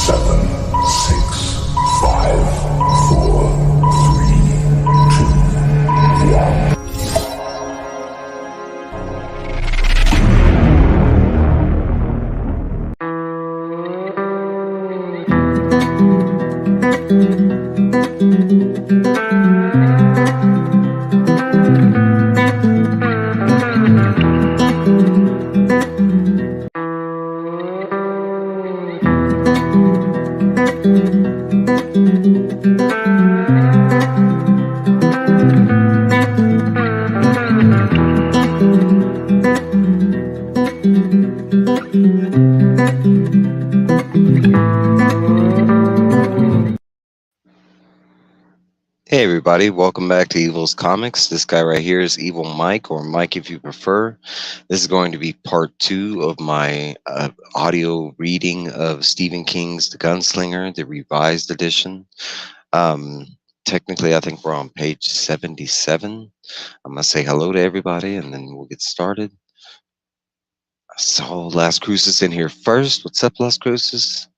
7, 6, 5, 4, 3, 2, 1. Hey everybody, welcome back to Evil's Comics. This guy right here is Evil Mike, or Mike if you prefer. This is going to be part 2 of my audio reading of Stephen King's The Gunslinger, the Revised Edition. Technically, I think we're on page 77. I'm going to say hello to everybody and then we'll get started. I saw Las Cruces in here first. What's up, Las Cruces?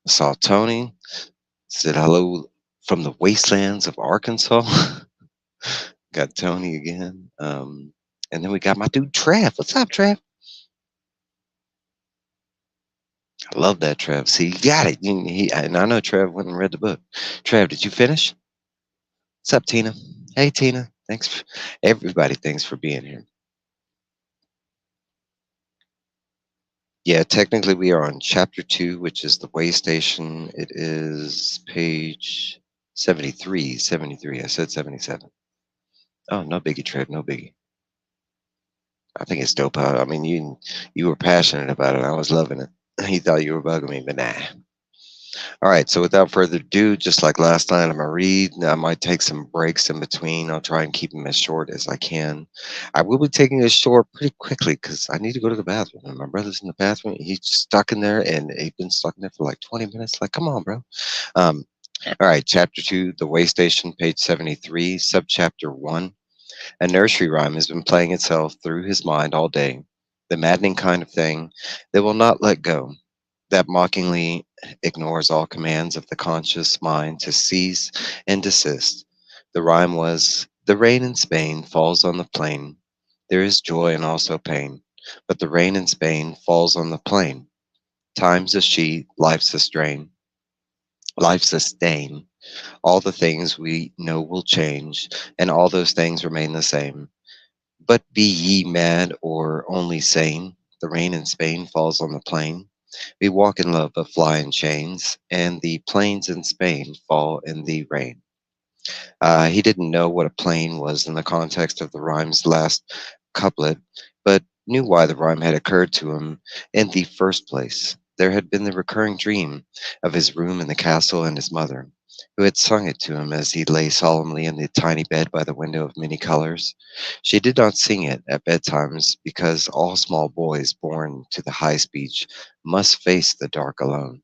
I saw Tony. Said hello from the wastelands of Arkansas. Got Tony again. And then we got my dude Trev. What's up, Trev? I love that, Trev. See, you got it. And I know Trev went and read the book. Trev, did you finish? What's up, Tina? Hey, Tina. Thanks, everybody. Thanks for being here. Yeah, technically we are on chapter 2, which is the way station. It is page 73. 73. I said 77. Oh, no biggie, Trev. No biggie. I think it's dope. I mean, you were passionate about it. I was loving it. He thought you were bugging me, but nah. All right, so without further ado, just like last night, I'm going to read. I might take some breaks in between. I'll try and keep them as short as I can. I will be taking this short pretty quickly because I need to go to the bathroom. And my brother's in the bathroom. He's just stuck in there, and he's been stuck in there for like 20 minutes. Like, come on, bro. All right, chapter 2, The Way Station, page 73, subchapter 1. A nursery rhyme has been playing itself through his mind all day, the maddening kind of thing that will not let go, that mockingly ignores all commands of the conscious mind to cease and desist. The rhyme was, the rain in Spain falls on the plain. There is joy and also pain, but the rain in Spain falls on the plain. Time's a sheet, life's a strain. Life's a stain. All the things we know will change, and all those things remain the same. But be ye mad or only sane, the rain in Spain falls on the plain. We walk in love but fly in chains, and the plains in Spain fall in the rain. He didn't know what a plane was in the context of the rhyme's last couplet, but knew why the rhyme had occurred to him in the first place. There had been the recurring dream of his room in the castle and his mother, who had sung it to him as he lay solemnly in the tiny bed by the window of many colors. She did not sing it at bedtimes because all small boys born to the high speech must face the dark alone.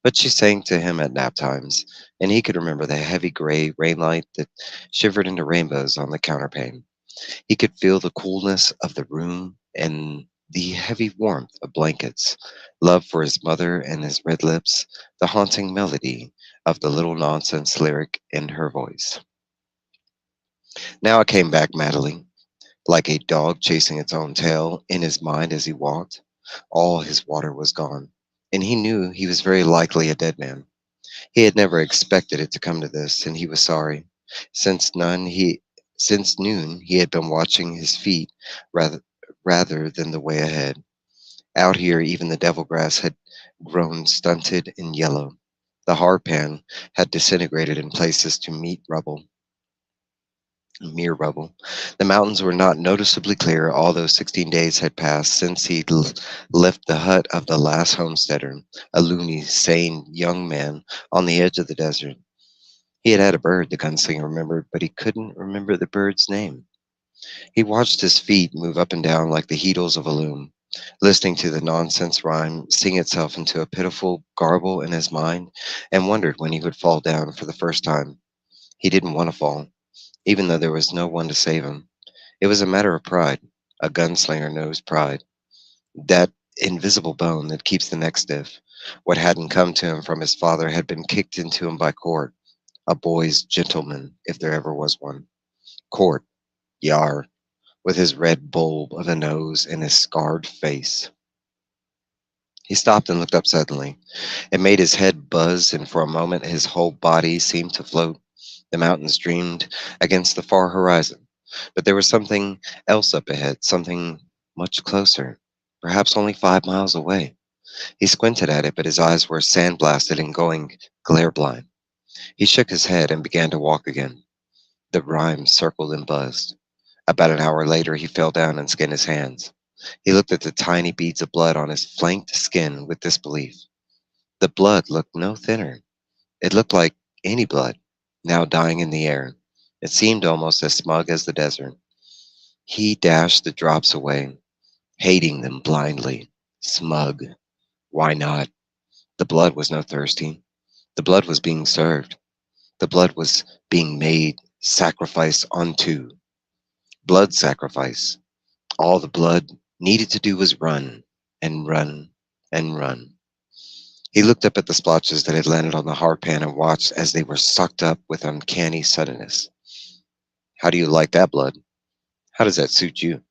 But she sang to him at nap times, and he could remember the heavy gray rainlight that shivered into rainbows on the counterpane. He could feel the coolness of the room and the heavy warmth of blankets, love for his mother and his red lips, the haunting melody of the little nonsense lyric in her voice. Now it came back madly, like a dog chasing its own tail, in his mind as he walked. All his water was gone, and he knew he was very likely a dead man. He had never expected it to come to this, and he was sorry. Since noon, he had been watching his feet rather than the way ahead. Out here, even the devil grass had grown stunted and yellow. The hardpan had disintegrated in places to mere rubble. The mountains were not noticeably clear, although 16 days had passed since he'd left the hut of the last homesteader, a loony, sane young man on the edge of the desert. He had had a bird, the gunslinger remembered, but he couldn't remember the bird's name. He watched his feet move up and down like the heedles of a loom, listening to the nonsense rhyme sing itself into a pitiful garble in his mind, and wondered when he would fall down for the first time. He didn't want to fall, even though there was no one to save him. It was a matter of pride. A gunslinger knows pride. That invisible bone that keeps the neck stiff. What hadn't come to him from his father had been kicked into him by Court, a boy's gentleman, if there ever was one. Court, yar, with his red bulb of a nose and his scarred face. He stopped and looked up suddenly. It made his head buzz, and for a moment his whole body seemed to float. The mountains dreamed against the far horizon. But there was something else up ahead, something much closer, perhaps only 5 miles away. He squinted at it, but his eyes were sandblasted and going glare blind. He shook his head and began to walk again. The rhyme circled and buzzed. About an hour later, he fell down and skinned his hands. He looked at the tiny beads of blood on his flanked skin with disbelief. The blood looked no thinner. It looked like any blood, now dying in the air. It seemed almost as smug as the desert. He dashed the drops away, hating them blindly. Smug. Why not? The blood was no thirsty. The blood was being served. The blood was being made sacrifice unto. Blood sacrifice. All the blood needed to do was run and run and run. He looked up at the splotches that had landed on the hard pan and watched as they were sucked up with uncanny suddenness. How do you like that blood? How does that suit you?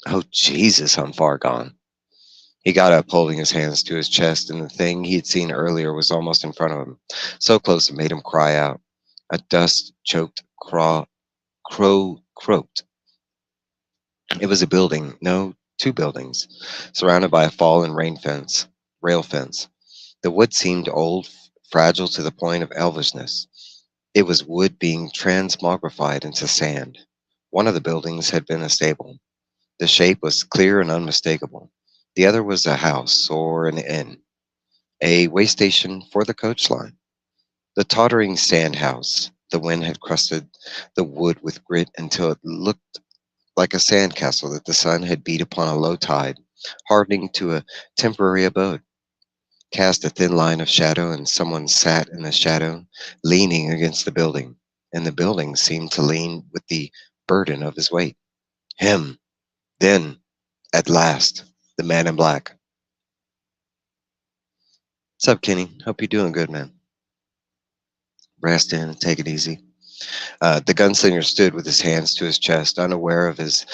Oh, Jesus, I'm far gone. He got up, holding his hands to his chest, and the thing he had seen earlier was almost in front of him, so close it made him cry out. A dust-choked crow croaked. It was a building, no, 2 buildings, surrounded by a fallen rail fence. The wood seemed old, fragile to the point of elvishness. It was wood being transmogrified into sand. One of the buildings had been a stable. The shape was clear and unmistakable. The other was a house or an inn, a way station for the coach line. The tottering sand house. The wind had crusted the wood with grit until it looked like a sandcastle that the sun had beat upon a low tide, hardening to a temporary abode. Cast a thin line of shadow, and someone sat in the shadow, leaning against the building, and the building seemed to lean with the burden of his weight. Him. Then, at last, the man in black. What's up, Kenny? Hope you're doing good, man. Rest in and take it easy. The gunslinger stood with his hands to his chest, unaware of his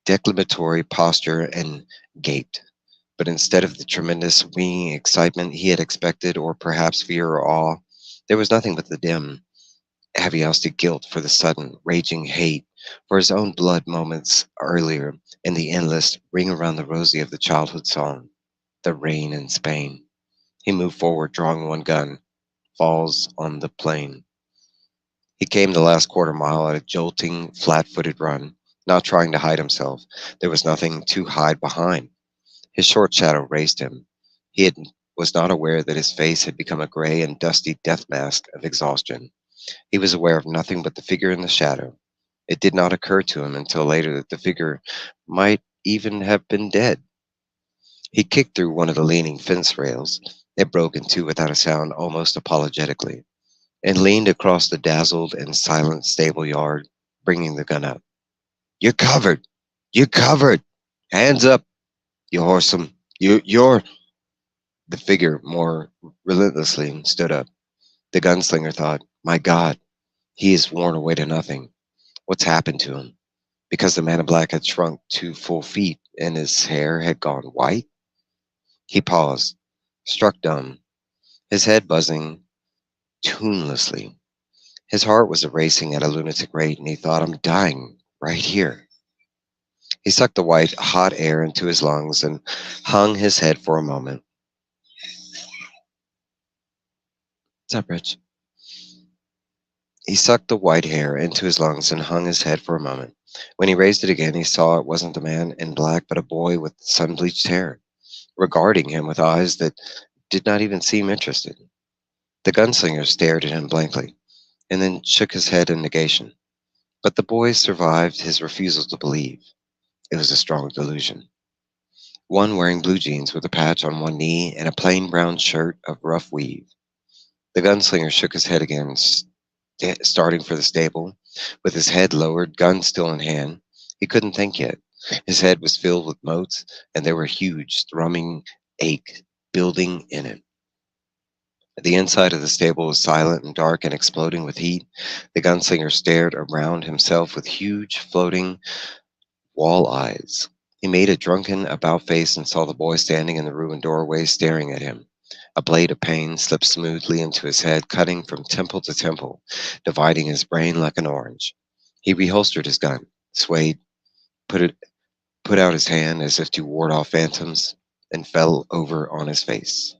declamatory posture, and gaped. But instead of the tremendous winging excitement he had expected, or perhaps fear or awe, there was nothing but the dim, heavy-ousted guilt for the sudden, raging hate for his own blood moments earlier, in the endless ring around the rosy of the childhood song, The Rain in Spain. He moved forward, drawing one gun. Falls on the plain. He came the last quarter mile at a jolting, flat-footed run, not trying to hide himself. There was nothing to hide behind. His short shadow raced him. Was not aware that his face had become a gray and dusty death mask of exhaustion. He was aware of nothing but the figure in the shadow. It did not occur to him until later that the figure might even have been dead. He kicked through one of the leaning fence rails. It broke in two without a sound, almost apologetically, and leaned across the dazzled and silent stable yard, bringing the gun up. You're covered! You're covered! Hands up, you whoresome! You're... The figure, more relentlessly, stood up. The gunslinger thought, my God, he is worn away to nothing. What's happened to him? Because the man in black had shrunk 2 full feet and his hair had gone white? He paused, struck dumb, his head buzzing tunelessly. His heart was racing at a lunatic rate, and he thought, I'm dying right here. He sucked the white, hot air into his lungs and hung his head for a moment. What's up, Rich? He sucked the white hair into his lungs and hung his head for a moment. When he raised it again, he saw it wasn't the man in black, but a boy with sun-bleached hair, regarding him with eyes that did not even seem interested. The gunslinger stared at him blankly, and then shook his head in negation. But the boy survived his refusal to believe. It was a strong delusion. One wearing blue jeans with a patch on one knee and a plain brown shirt of rough weave. The gunslinger shook his head again, starting for the stable, with his head lowered, gun still in hand. He couldn't think yet. His head was filled with motes, and there were huge, thrumming ache building in it. The inside of the stable was silent and dark and exploding with heat. The gunslinger stared around himself with huge, floating wall eyes. He made a drunken about face and saw the boy standing in the ruined doorway staring at him. A blade of pain slipped smoothly into his head, cutting from temple to temple, dividing his brain like an orange. He reholstered his gun, swayed, put it put out his hand as if to ward off phantoms, and fell over on his face.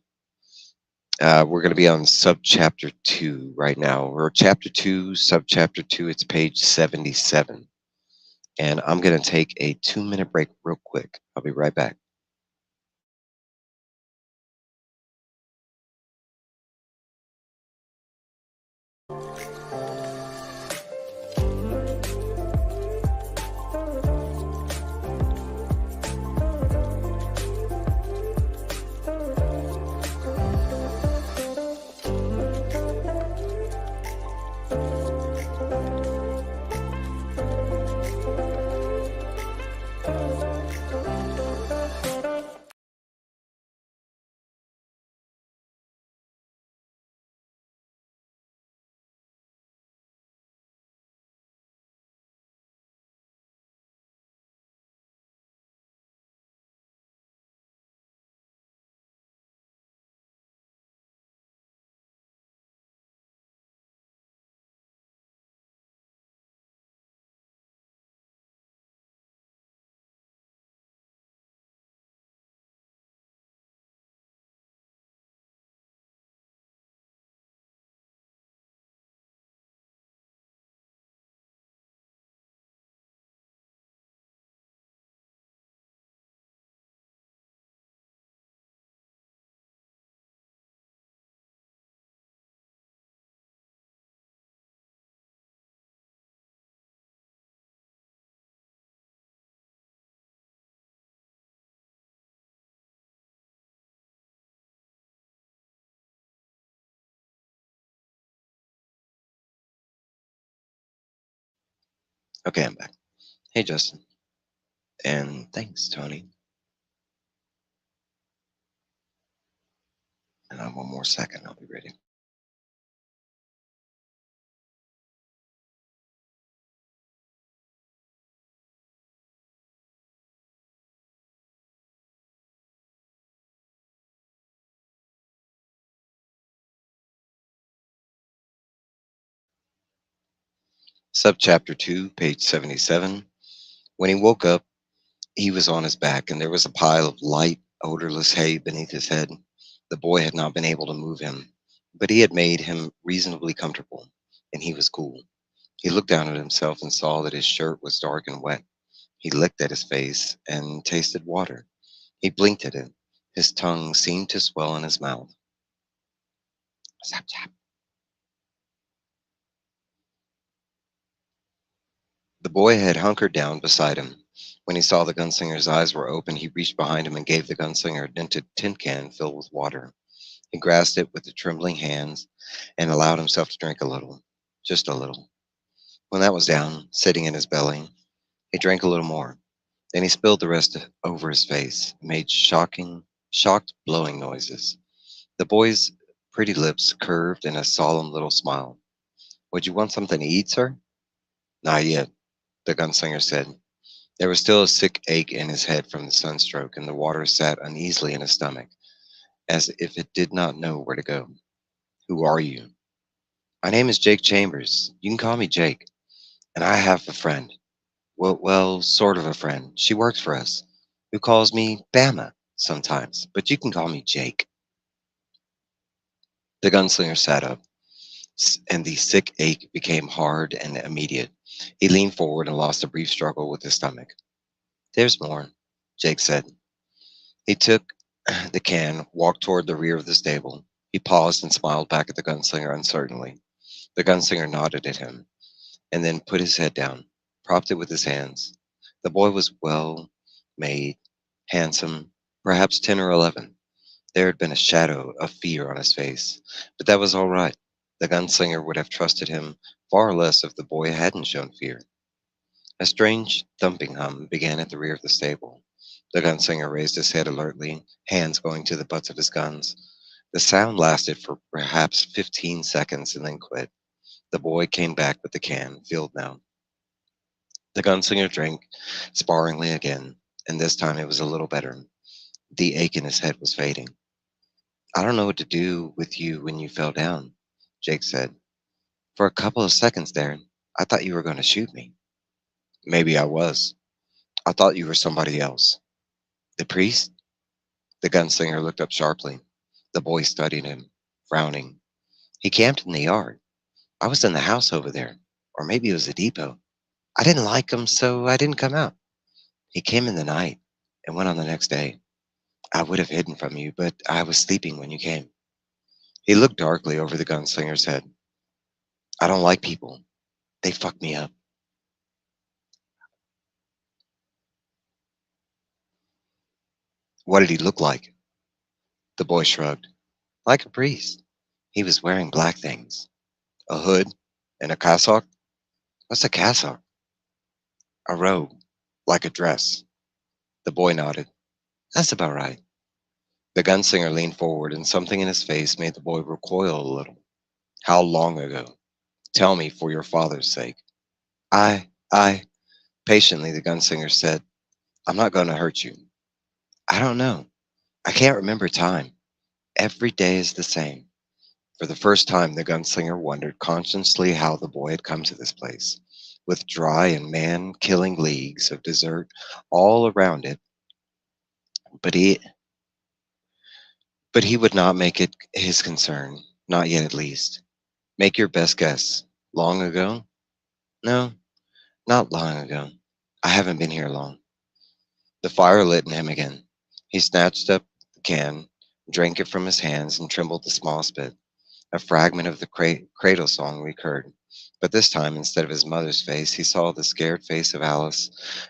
We're going to be on subchapter 2 right now. We're chapter 2, subchapter 2. It's page 77. And I'm going to take a 2-minute break real quick. I'll be right back. Okay, I'm back. Hey, Justin. And thanks, Tony. And one more second, I'll be ready. Subchapter 2, page 77. When he woke up, he was on his back, and there was a pile of light, odorless hay beneath his head. The boy had not been able to move him, but he had made him reasonably comfortable, and he was cool. He looked down at himself and saw that his shirt was dark and wet. He licked at his face and tasted water. He blinked at it. His tongue seemed to swell in his mouth. Zap, zap. The boy had hunkered down beside him. When he saw the gunslinger's eyes were open, he reached behind him and gave the gunslinger a dented tin can filled with water. He grasped it with the trembling hands and allowed himself to drink a little, just a little. When that was down, sitting in his belly, he drank a little more. Then he spilled the rest over his face, and made shocked blowing noises. The boy's pretty lips curved in a solemn little smile. Would you want something to eat, sir? Not yet, the gunslinger said. There was still a sick ache in his head from the sunstroke, and the water sat uneasily in his stomach, as if it did not know where to go. Who are you? My name is Jake Chambers. You can call me Jake. And I have a friend. Well, sort of a friend. She works for us. Who calls me Bama sometimes, but you can call me Jake. The gunslinger sat up, and the sick ache became hard and immediate. He leaned forward and lost a brief struggle with his stomach. There's more, Jake said. He took the can, walked toward the rear of the stable. He paused and smiled back at the gunslinger uncertainly. The gunslinger nodded at him, and then put his head down, propped it with his hands. The boy was well made, handsome, perhaps 10 or 11. There had been a shadow of fear on his face, but that was all right. The gunslinger would have trusted him far less if the boy hadn't shown fear. A strange thumping hum began at the rear of the stable. The gunslinger raised his head alertly, hands going to the butts of his guns. The sound lasted for perhaps 15 seconds and then quit. The boy came back with the can, filled now. The gunslinger drank sparingly again, and this time it was a little better. The ache in his head was fading. I don't know what to do with you when you fell down, Jake said. For a couple of seconds there, I thought you were going to shoot me. Maybe I was. I thought you were somebody else. The priest? The gunslinger looked up sharply. The boy studied him, frowning. He camped in the yard. I was in the house over there. Or maybe it was a depot. I didn't like him, so I didn't come out. He came in the night and went on the next day. I would have hidden from you, but I was sleeping when you came. He looked darkly over the gunslinger's head. I don't like people. They fuck me up. What did he look like? The boy shrugged. Like a priest. He was wearing black things. A hood and a cassock. What's a cassock? A robe, like a dress. The boy nodded. That's about right. The gunslinger leaned forward, and something in his face made the boy recoil a little. How long ago? Tell me for your father's sake. I, patiently, the gunslinger said, I'm not going to hurt you. I don't know. I can't remember time. Every day is the same. For the first time, the gunslinger wondered consciously how the boy had come to this place, with dry and man-killing leagues of desert all around it. But he, but he would not make it his concern, not yet at least. Make your best guess. Long ago? No, not long ago. I haven't been here long. The fire lit in him again. He snatched up the can, drank it from his hands, and trembled the smallest bit. A fragment of the cradle song recurred, but this time, instead of his mother's face, he saw the scared face of Alice,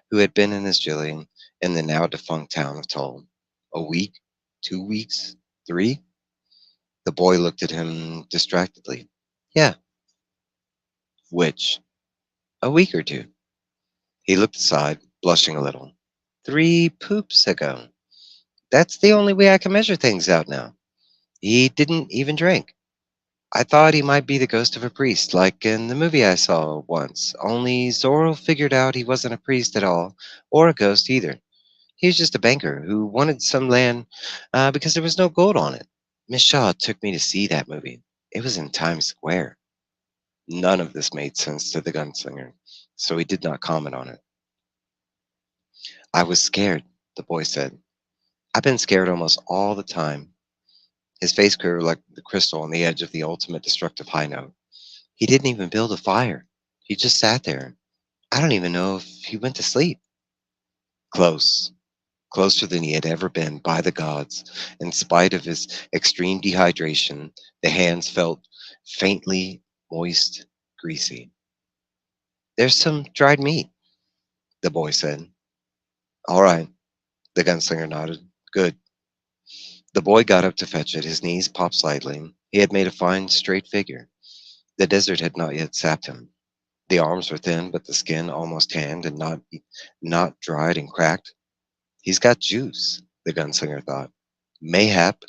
who had been in his Jillian in the now defunct town of Tull. A week? 2 weeks? 3? The boy looked at him distractedly. Yeah. Which? A week or two. He looked aside, blushing a little. 3 poops ago. That's the only way I can measure things out now. He didn't even drink. I thought he might be the ghost of a priest, like in the movie I saw once, only Zorro figured out he wasn't a priest at all, or a ghost either. He was just a banker who wanted some land because there was no gold on it. Miss Shaw took me to see that movie. It was in Times Square. None of this made sense to the gunslinger, so he did not comment on it. I was scared, the boy said. I've been scared almost all the time. His face grew like the crystal on the edge of the ultimate destructive high note. He didn't even build a fire. He just sat there. I don't even know if he went to sleep. Close. Closer than he had ever been, by the gods. In spite of his extreme dehydration, the hands felt faintly moist, greasy. There's some dried meat, the boy said. All right, the gunslinger nodded. Good. The boy got up to fetch it. His knees popped slightly. He had made a fine, straight figure. The desert had not yet sapped him. The arms were thin, but the skin almost tanned and not dried and cracked. He's got juice, the gunslinger thought. Mayhap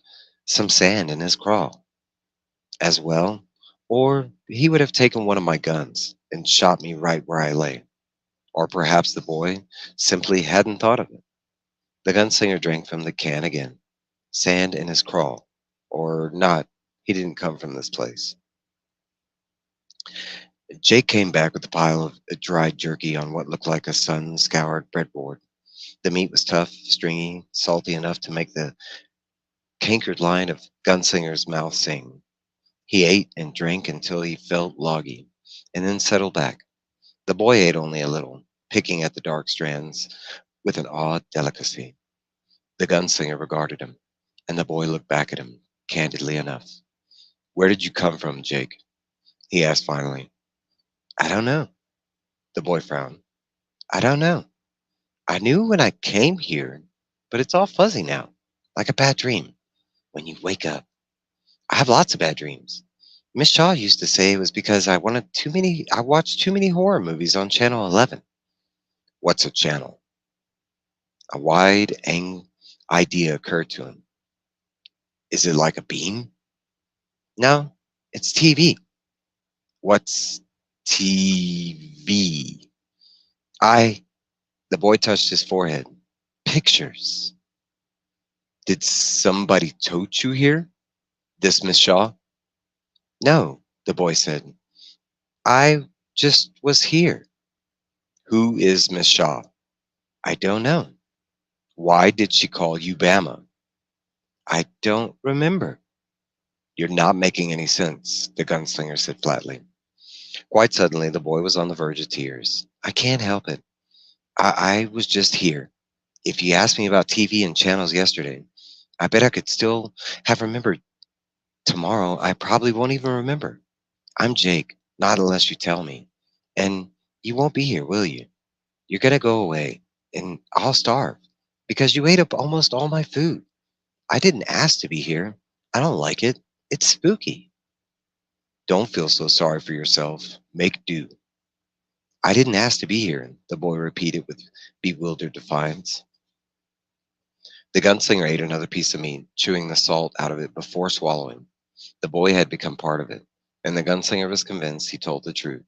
some sand in his craw as well, or he would have taken one of my guns and shot me right where I lay. Or perhaps the boy simply hadn't thought of it. The gunslinger drank from the can again. Sand in his craw, or not, he didn't come from this place. Jake came back with a pile of dried jerky on what looked like a sun-scoured breadboard. The meat was tough, stringy, salty enough to make the cankered line of Gunslinger's mouth sing. He ate and drank until he felt loggy, and then settled back. The boy ate only a little, picking at the dark strands with an odd delicacy. The gunslinger regarded him, and the boy looked back at him, candidly enough. Where did you come from, Jake? He asked finally. I don't know. The boy frowned. I don't know. I knew when I came here, but it's all fuzzy now, like a bad dream. When you wake up, I have lots of bad dreams. Miss Shaw used to say it was because I watched too many horror movies on Channel 11. What's a channel? A idea occurred to him. Is it like a beam? No, it's TV. What's TV? I, the boy touched his forehead. Pictures. Did somebody tote you here? This Miss Shaw? No, the boy said. I just was here. Who is Miss Shaw? I don't know. Why did she call you Bama? I don't remember. You're not making any sense, the gunslinger said flatly. Quite suddenly, the boy was on the verge of tears. I can't help it. I was just here. If you asked me about TV and channels yesterday, I bet I could still have remembered. Tomorrow, I probably won't even remember. I'm Jake, not unless you tell me. And you won't be here, will you? You're going to go away, and I'll starve because you ate up almost all my food. I didn't ask to be here. I don't like it. It's spooky. Don't feel so sorry for yourself. Make do. I didn't ask to be here, the boy repeated with bewildered defiance. The gunslinger ate another piece of meat, chewing the salt out of it before swallowing. The boy had become part of it, and the gunslinger was convinced he told the truth.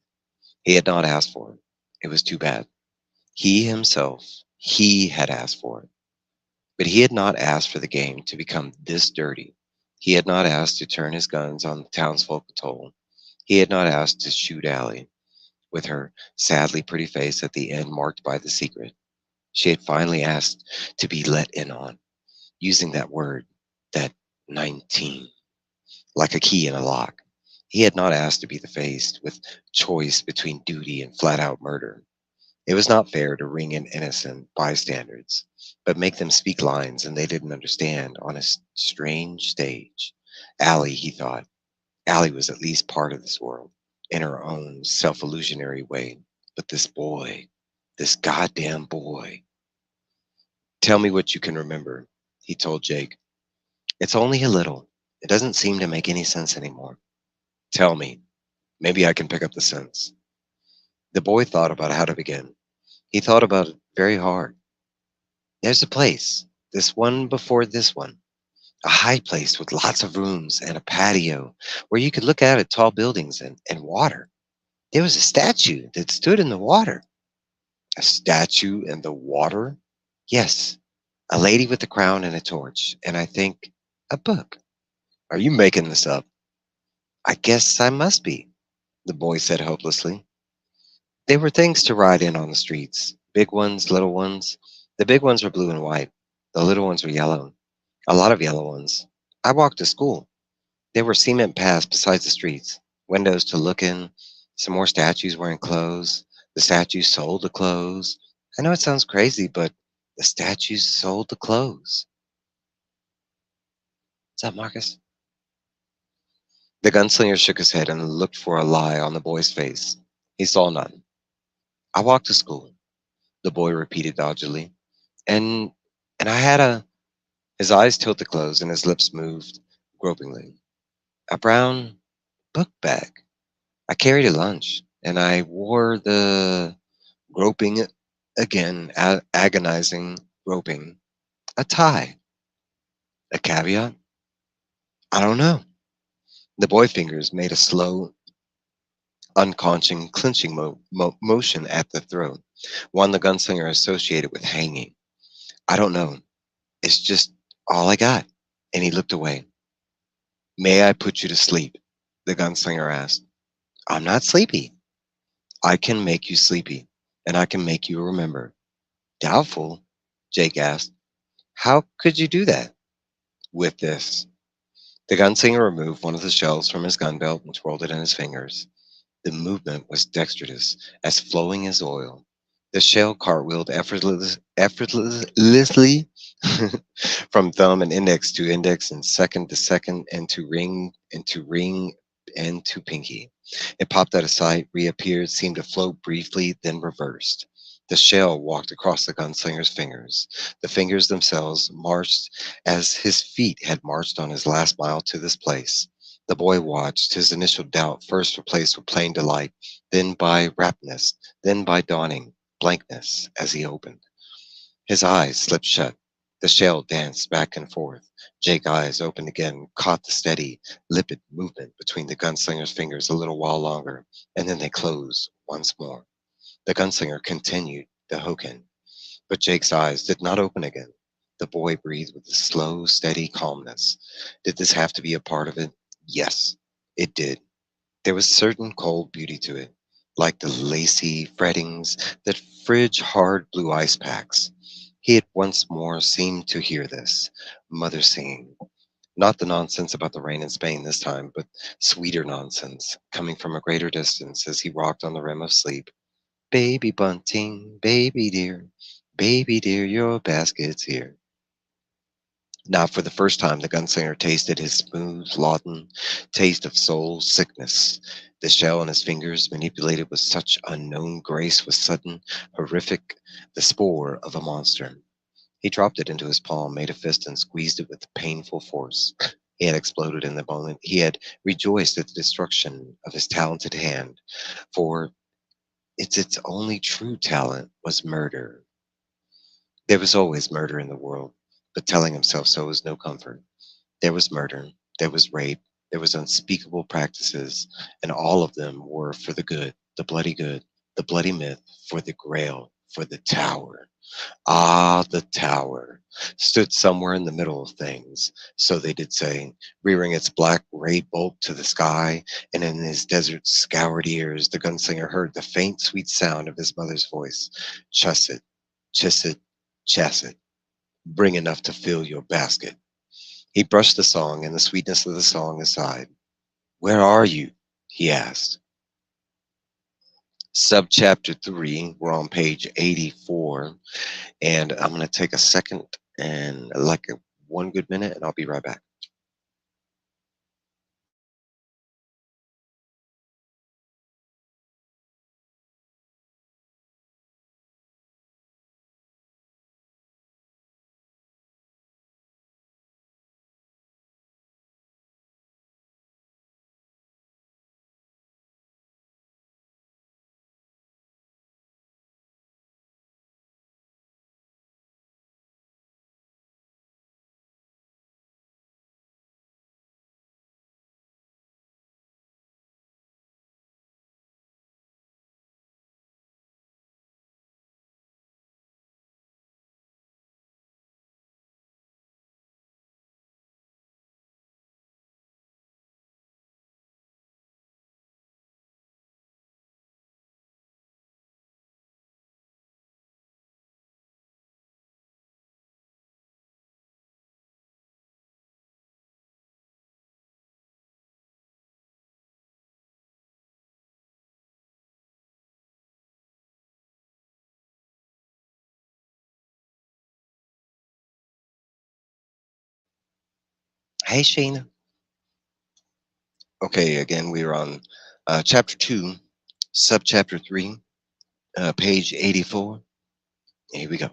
He had not asked for it. It was too bad. He himself, he had asked for it. But he had not asked for the game to become this dirty. He had not asked to turn his guns on the townsfolk at all. He had not asked to shoot Allie, with her sadly pretty face at the end marked by the secret. She had finally asked to be let in on, using that word, that 19, like a key in a lock. He had not asked to be the faced with choice between duty and flat out murder. It was not fair to ring in innocent bystanders, but make them speak lines and they didn't understand on a strange stage. Allie, he thought, Allie was at least part of this world in her own self-illusionary way. But this boy, this goddamn boy. Tell me what you can remember, he told Jake. It's only a little. It doesn't seem to make any sense anymore. Tell me. Maybe I can pick up the sense. The boy thought about how to begin. He thought about it very hard. There's a place, this one before this one, a high place with lots of rooms and a patio where you could look out at tall buildings and water. There was a statue that stood in the water. A statue in the water? Yes, a lady with a crown and a torch, and I think a book. Are you making this up? I guess I must be, the boy said hopelessly. There were things to ride in on the streets, big ones, little ones. The big ones were blue and white. The little ones were yellow. A lot of yellow ones. I walked to school. There were cement paths besides the streets, windows to look in, some more statues wearing clothes. The statues sold the clothes. I know it sounds crazy, but the statues sold the clothes. What's up, Marcus? The gunslinger shook his head and looked for a lie on the boy's face. He saw none. I walked to school, the boy repeated doggedly. And and I had a his eyes tilted closed and his lips moved gropingly. A brown book bag. I carried a lunch, and I wore the groping again, agonizing groping, a tie. A caveat? I don't know. The boy fingers made a slow, unconscious clenching motion at the throat, one the gunslinger associated with hanging. I don't know. It's just all I got. And he looked away. May I put you to sleep? The gunslinger asked. I'm not sleepy. I can make you sleepy, and I can make you remember. Doubtful? Jake asked. How could you do that? With this. The gunslinger removed one of the shells from his gun belt and twirled it in his fingers. The movement was dexterous, as flowing as oil. The shell cartwheeled effortlessly from thumb and index to index and second to second and to ring and to pinky. It popped out of sight, reappeared, seemed to float briefly, then reversed. The shell walked across the gunslinger's fingers. The fingers themselves marched as his feet had marched on his last mile to this place. The boy watched, his initial doubt first replaced with plain delight, then by raptness, then by dawning blankness as he opened. His eyes slipped shut, The shell danced back and forth. Jake's eyes opened again, caught the steady, limpid movement between the gunslinger's fingers a little while longer, and then they closed once more. The gunslinger continued the hoken, but Jake's eyes did not open again. The boy breathed with a slow, steady calmness. Did this have to be a part of it? Yes, it did. There was certain cold beauty to it, like the lacy frettings that fridge hard blue ice packs. He had once more seemed to hear this, mother singing. Not the nonsense about the rain in Spain this time, but sweeter nonsense, coming from a greater distance as he rocked on the rim of sleep. Baby bunting, baby dear, your basket's here. Now, for the first time, the gunslinger tasted his smooth, laudanum taste of soul sickness. The shell in his fingers, manipulated with such unknown grace, was sudden, horrific, the spore of a monster. He dropped it into his palm, made a fist, and squeezed it with painful force. He had exploded in the moment. He had rejoiced at the destruction of his talented hand, for its only true talent was murder. There was always murder in the world, but telling himself so was no comfort. There was murder, there was rape, there was unspeakable practices, and all of them were for the good, the bloody myth, for the grail, for the tower. Ah, the tower stood somewhere in the middle of things, so they did say, rearing its black ray bolt to the sky, and in his desert scoured ears the gunslinger heard the faint sweet sound of his mother's voice. Chusset, chisset, chasset, bring enough to fill your basket. He brushed the song and the sweetness of the song aside. Where are you? He asked. Subchapter 3, we're on page 84, and I'm going to take a second and like one good minute, and I'll be right back. Hey, Sheena. Okay, again, we're on chapter 2, subchapter 3, page 84. Here we go.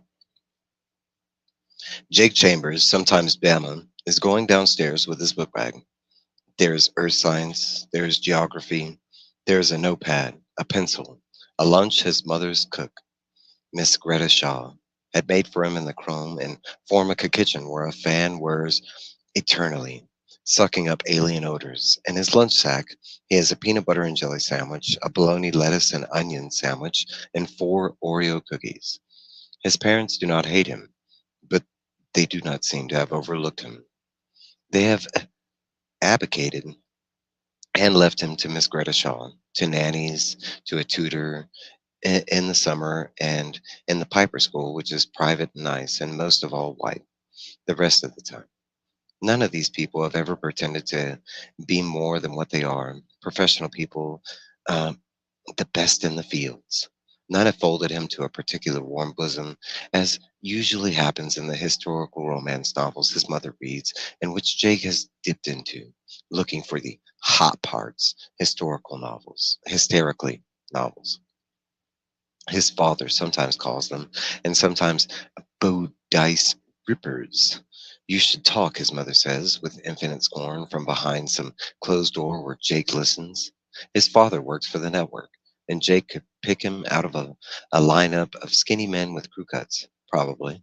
Jake Chambers, sometimes Bama, is going downstairs with his book bag. There's earth science, there's geography, there's a notepad, a pencil, a lunch his mother's cook, Miss Greta Shaw, had made for him in the chrome and formica kitchen where a fan whirs eternally, sucking up alien odors. In his lunch sack, he has a peanut butter and jelly sandwich, a bologna, lettuce, and onion sandwich, and 4 Oreo cookies. His parents do not hate him, but they do not seem to have overlooked him. They have abdicated and left him to Miss Greta Shaw, to nannies, to a tutor in the summer, and in the Piper School, which is private and nice, and most of all white, the rest of the time. None of these people have ever pretended to be more than what they are, professional people, um, the best in the fields. None have folded him to a particular warm bosom, as usually happens in the historical romance novels his mother reads, and which Jake has dipped into, looking for the hot parts, hysterically novels. His father sometimes calls them, and sometimes Bodice rippers. You should talk, his mother says, with infinite scorn from behind some closed door where Jake listens. His father works for the network, and Jake could pick him out of a lineup of skinny men with crew cuts, probably.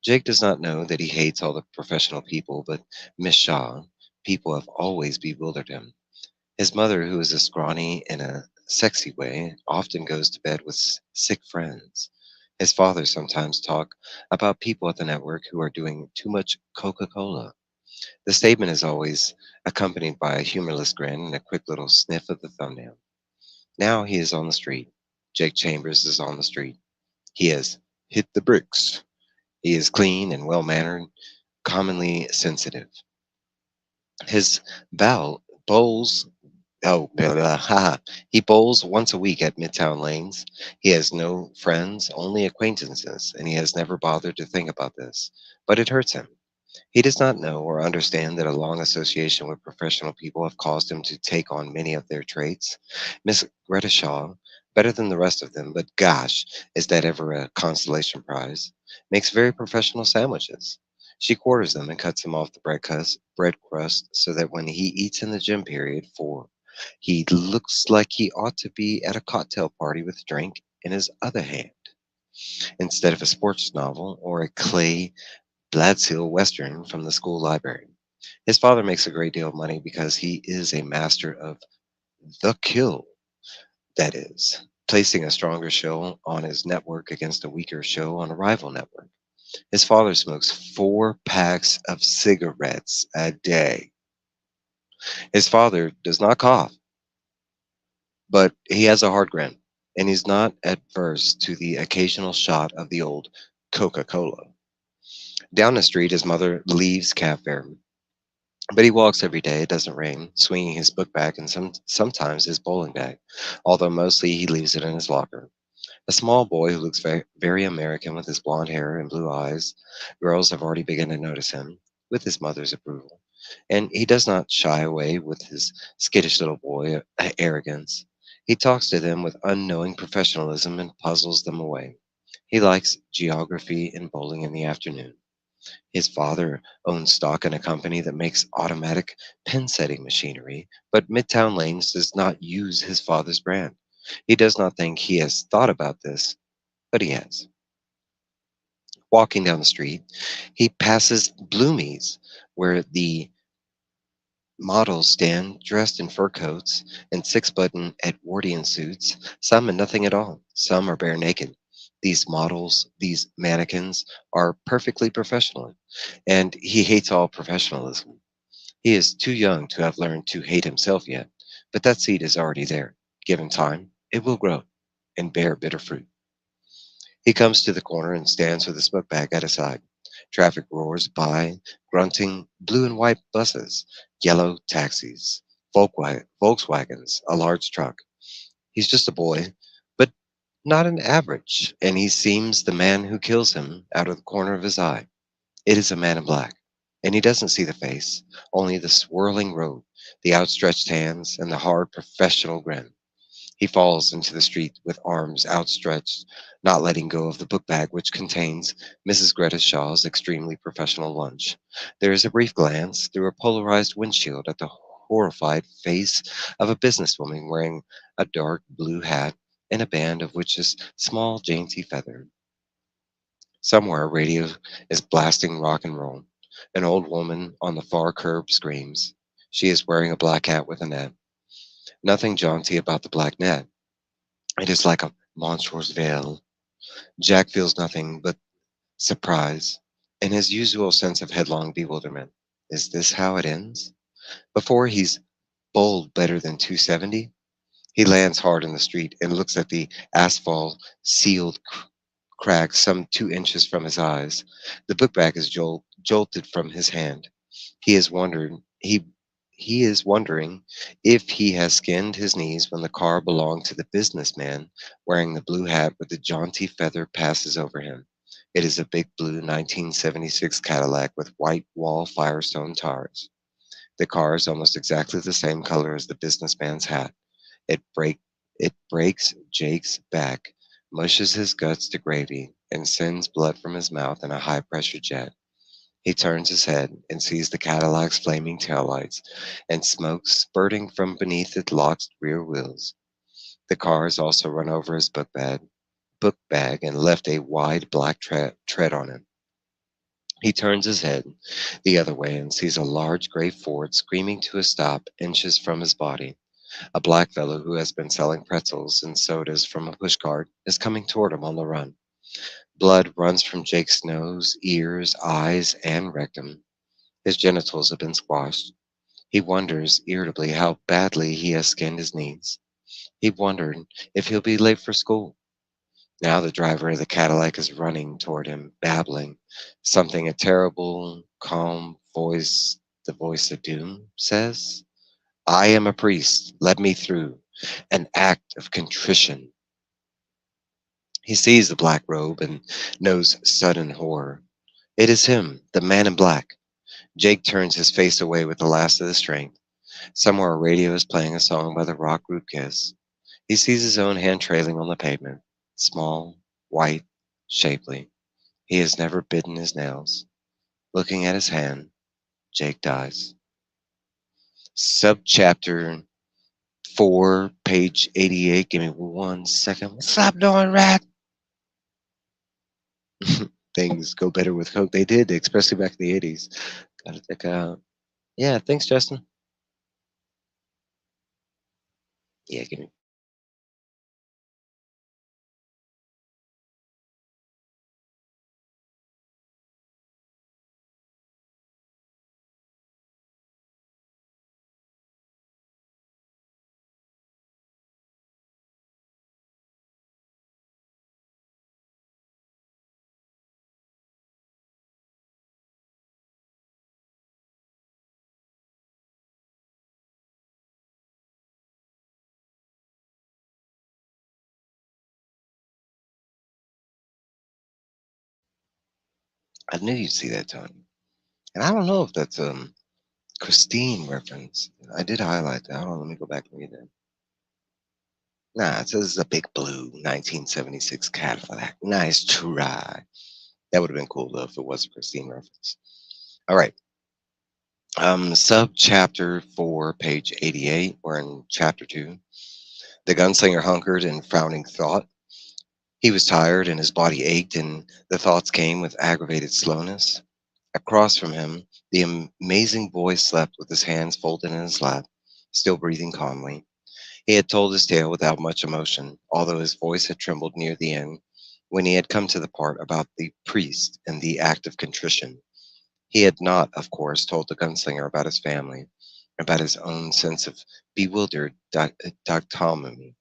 Jake does not know that he hates all the professional people, but Miss Shaw, people have always bewildered him. His mother, who is a scrawny in a sexy way, often goes to bed with sick friends. His father sometimes talk about people at the network who are doing too much Coca-Cola. The statement is always accompanied by a humorless grin and a quick little sniff of the thumbnail. Now he is on the street. Jake Chambers is on the street. He has hit the bricks. He is clean and well mannered, commonly sensitive. His bowls. Oh, blah, blah, haha. He bowls once a week at Midtown Lanes. He has no friends, only acquaintances, and he has never bothered to think about this. But it hurts him. He does not know or understand that a long association with professional people have caused him to take on many of their traits. Miss Greta Shaw, better than the rest of them, but gosh, is that ever a consolation prize, makes very professional sandwiches. She quarters them and cuts them off the bread crust so that when he eats in the gym period 4, he looks like he ought to be at a cocktail party with a drink in his other hand, instead of a sports novel or a Clay Bladsill Western from the school library. His father makes a great deal of money because he is a master of the kill, that is, placing a stronger show on his network against a weaker show on a rival network. His father smokes 4 packs of cigarettes a day. His father does not cough, but he has a hard grin, and he's not adverse to the occasional shot of the old Coca Cola. Down the street, his mother leaves Cafe, but he walks every day, it doesn't rain, swinging his book bag and sometimes his bowling bag, although mostly he leaves it in his locker. A small boy who looks very American with his blonde hair and blue eyes. Girls have already begun to notice him, with his mother's approval. And he does not shy away with his skittish little boy arrogance. He talks to them with unknowing professionalism and puzzles them away. He likes geography and bowling in the afternoon. His father owns stock in a company that makes automatic pen setting machinery, but Midtown Lanes does not use his father's brand. He does not think he has thought about this, but he has. Walking down the street, he passes Bloomies, where the models stand dressed in fur coats and 6-button Edwardian suits, some in nothing at all, some are bare naked. These models, these mannequins, are perfectly professional, and he hates all professionalism. He is too young to have learned to hate himself yet, but that seed is already there. Given time, it will grow and bear bitter fruit. He comes to the corner and stands with his book bag at his side. Traffic roars by, grunting blue and white buses, yellow taxis, Volkswagens, a large truck. He's just a boy, but not an average, and he seems the man who kills him out of the corner of his eye. It is a man in black, and he doesn't see the face, only the swirling robe, the outstretched hands, and the hard professional grin. He falls into the street with arms outstretched, not letting go of the book bag which contains Mrs. Greta Shaw's extremely professional lunch. There is a brief glance through a polarized windshield at the horrified face of a businesswoman wearing a dark blue hat and a band of which is small dainty feather. Somewhere a radio is blasting rock and roll. An old woman on the far curb screams. She is wearing a black hat with a net. Nothing jaunty about the black net. It is like a monstrous veil. Jack feels nothing but surprise and his usual sense of headlong bewilderment. Is this how it ends? Before he's bowled better than 270, he lands hard in the street and looks at the asphalt sealed crack some 2 inches from his eyes. The book bag is jolted from his hand. He is wondered he is wondering if he has skinned his knees when the car belonged to the businessman wearing the blue hat with the jaunty feather passes over him. It is a big blue 1976 Cadillac with white wall Firestone tires. The car is almost exactly the same color as the businessman's hat. It break it breaks Jake's back, mushes his guts to gravy, and sends blood from his mouth in a high pressure jet. He turns his head and sees the Cadillac's flaming taillights and smoke spurting from beneath its locked rear wheels. The car has also run over his book bag and left a wide black tread on it. He turns his head the other way and sees a large gray Ford screaming to a stop inches from his body. A black fellow who has been selling pretzels and sodas from a pushcart is coming toward him on the run. Blood runs from Jake's nose, ears, eyes, and rectum. His genitals have been squashed. He wonders irritably how badly he has skinned his knees. He wondered if he'll be late for school. Now the driver of the Cadillac is running toward him, babbling something a terrible, calm voice, the voice of doom, says. I am a priest. Let me through. An act of contrition. He sees the black robe and knows sudden horror. It is him, the man in black. Jake turns his face away with the last of the strength. Somewhere a radio is playing a song by the rock group Kiss. He sees his own hand trailing on the pavement. Small, white, shapely. He has never bitten his nails. Looking at his hand, Jake dies. Subchapter 4, page 88. Give me 1 second. Stop doing, rat! Things go better with Coke. They did, especially back in the 80s. Gotta check out. Yeah, thanks, Justin. Yeah, give me. I knew you'd see that, Tony. And I don't know if that's Christine reference. I did highlight that. Hold on, let me go back and read that. Nah, it says a big blue 1976 Cadillac. Nice try. That would have been cool though if it was a Christine reference. All right. Sub chapter 4, page 88. We're in chapter 2. The gunslinger hunkered in frowning thought. He was tired and his body ached, and the thoughts came with aggravated slowness. Across from him, the amazing boy slept with his hands folded in his lap, still breathing calmly. He had told his tale without much emotion, although his voice had trembled near the end when he had come to the part about the priest and the act of contrition. He had not, of course, told the gunslinger about his family, about his own sense of bewildered dichotomy,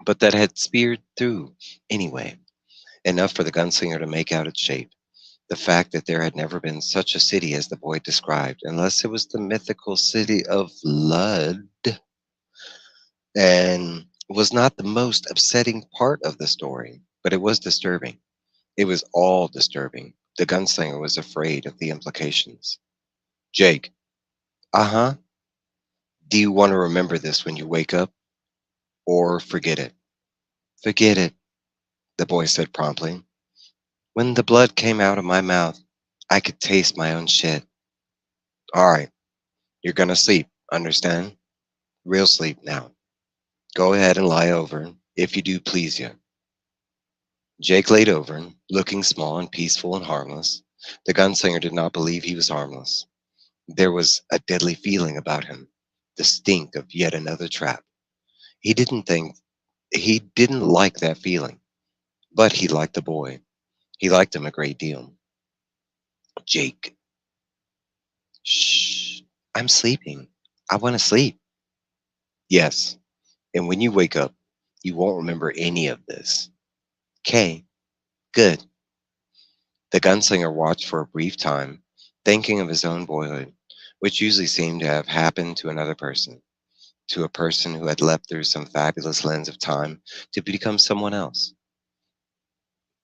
but that had speared through anyway, enough for the gunslinger to make out its shape. The fact that there had never been such a city as the boy described, unless it was the mythical city of Lud, and was not the most upsetting part of the story, but it was disturbing. It was all disturbing. The gunslinger was afraid of the implications. Jake, uh-huh. Do you want to remember this when you wake up? Or forget it? Forget it, the boy said promptly. When the blood came out of my mouth, I could taste my own shit. All right, you're gonna sleep, understand? Real sleep now. Go ahead and lie over, if you do please you. Jake laid over, looking small and peaceful and harmless. The gunslinger did not believe he was harmless. There was a deadly feeling about him, the stink of yet another trap. He didn't think he didn't like that feeling, but he liked the boy. He liked him a great deal. Jake, shh, I'm sleeping. I want to sleep. Yes, and when you wake up, you won't remember any of this. Okay, good. The gunslinger watched for a brief time, thinking of his own boyhood, which usually seemed to have happened to another person, to a person who had leapt through some fabulous lens of time to become someone else,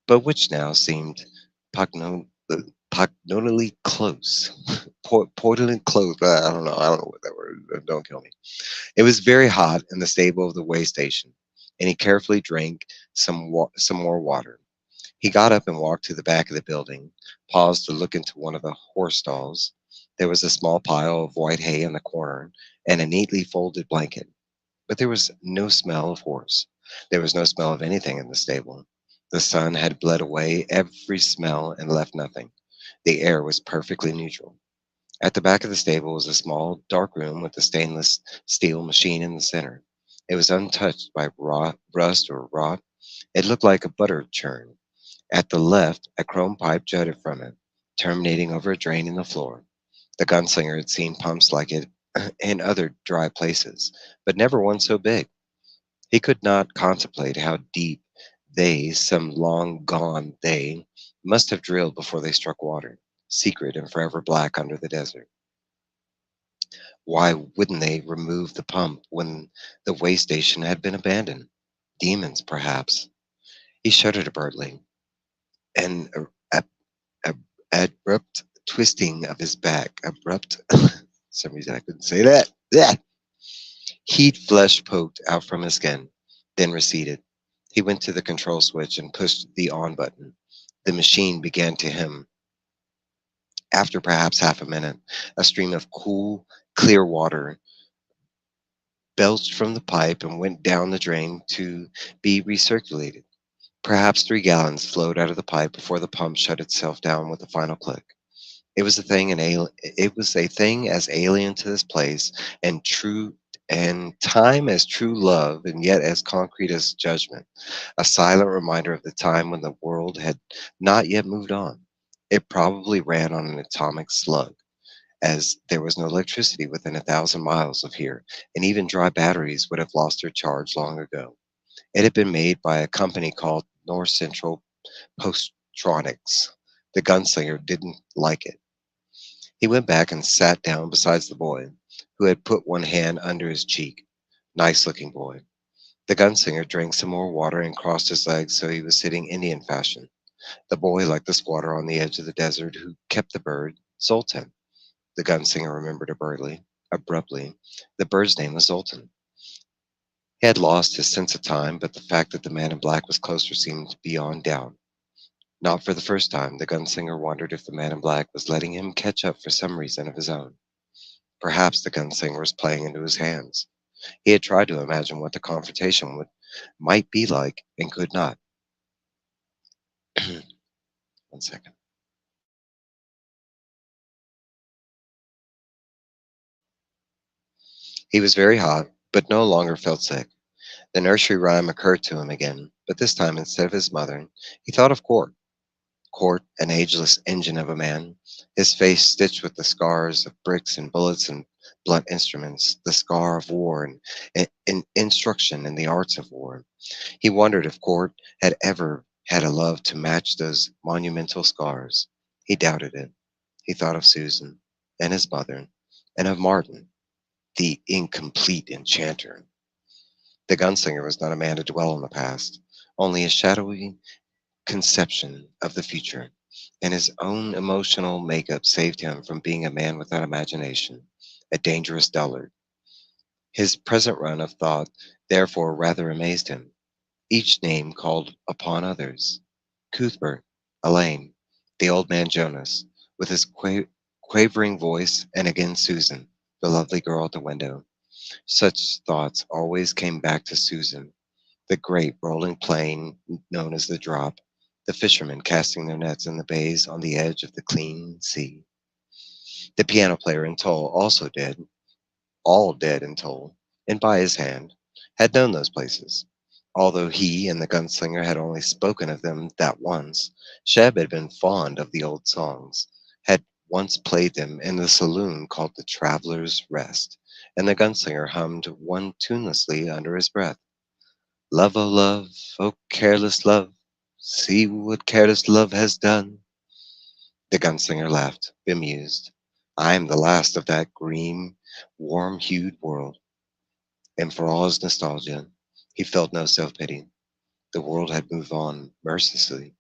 but which now seemed pugno- pugnantly close. Portally close. I don't know. I don't know what that word. Don't kill me. It was very hot in the stable of the way station, and he carefully drank some more water. He got up and walked to the back of the building, paused to look into one of the horse stalls. There was a small pile of white hay in the corner and a neatly folded blanket, but there was no smell of horse. There was no smell of anything in the stable. The sun had bled away every smell and left nothing. The air was perfectly neutral. At the back of the stable was a small, dark room with a stainless steel machine in the center. It was untouched by rust or rot. It looked like a butter churn. At the left, a chrome pipe jutted from it, terminating over a drain in the floor. The gunslinger had seen pumps like it in other dry places, but never one so big. He could not contemplate how deep they, some long gone they, must have drilled before they struck water, secret and forever black under the desert. Why wouldn't they remove the pump when the way station had been abandoned? Demons, perhaps. He shuddered abruptly. An ab- abrupt twisting of his back. Abrupt. Some reason I couldn't say that. Yeah. Heat flesh poked out from his skin, then receded. He went to the control switch and pushed the on button. The machine began to hum. After perhaps half a minute, a stream of cool, clear water belched from the pipe and went down the drain to be recirculated. Perhaps 3 gallons flowed out of the pipe before the pump shut itself down with a final click. It was a thing as alien to this place and true and time as true love and yet as concrete as judgment, a silent reminder of the time when the world had not yet moved on. It probably ran on an atomic slug, as there was no electricity within 1,000 miles of here, and even dry batteries would have lost their charge long ago. It had been made by a company called North Central Postronics. The gunslinger didn't like it. He went back and sat down beside the boy, who had put one hand under his cheek. Nice looking boy. The gunslinger drank some more water and crossed his legs so he was sitting Indian fashion. The boy, like the squatter on the edge of the desert who kept the bird, Zoltan. The gunslinger remembered abruptly. The bird's name was Zoltan. He had lost his sense of time, but the fact that the man in black was closer seemed beyond doubt. Not for the first time, the gunslinger wondered if the man in black was letting him catch up for some reason of his own. Perhaps the gunslinger was playing into his hands. He had tried to imagine what the confrontation might be like and could not. 1 second. He was very hot, but no longer felt sick. The nursery rhyme occurred to him again, but this time instead of his mother, he thought of Court. Court, an ageless engine of a man, his face stitched with the scars of bricks and bullets and blunt instruments, the scar of war and instruction in the arts of war. He wondered if Court had ever had a love to match those monumental scars. He doubted it. He thought of Susan and his mother and of Martin, the incomplete enchanter. The gunslinger was not a man to dwell on the past, only a shadowy conception of the future, and his own emotional makeup saved him from being a man without imagination, a dangerous dullard. His present run of thought therefore rather amazed him. Each name called upon others. Cuthbert, Elaine, the old man Jonas, with his quavering voice, and again Susan, the lovely girl at the window. Such thoughts always came back to Susan, the great rolling plain known as the drop, the fishermen casting their nets in the bays on the edge of the clean sea. The piano player in Toll, also dead, all dead in Toll, and by his hand, had known those places. Although he and the gunslinger had only spoken of them that once, Sheb had been fond of the old songs, had once played them in the saloon called the Traveler's Rest, and the gunslinger hummed one tunelessly under his breath. Love, oh careless love, see what careless love has done. The gunslinger laughed, bemused. I am the last of that green, warm-hued world. And for all his nostalgia, he felt no self-pity. The world had moved on mercilessly,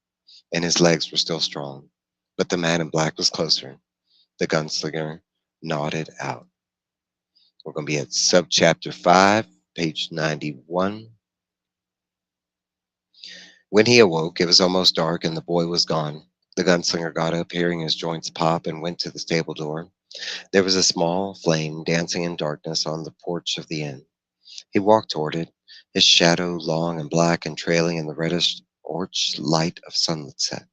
and his legs were still strong. But the man in black was closer. The gunslinger nodded out. We're going to be at subchapter 5, page 91. When he awoke, it was almost dark and the boy was gone. The gunslinger got up, hearing his joints pop, and went to the stable door. There was a small flame dancing in darkness on the porch of the inn. He walked toward it, his shadow long and black and trailing in the reddish orange light of sunset.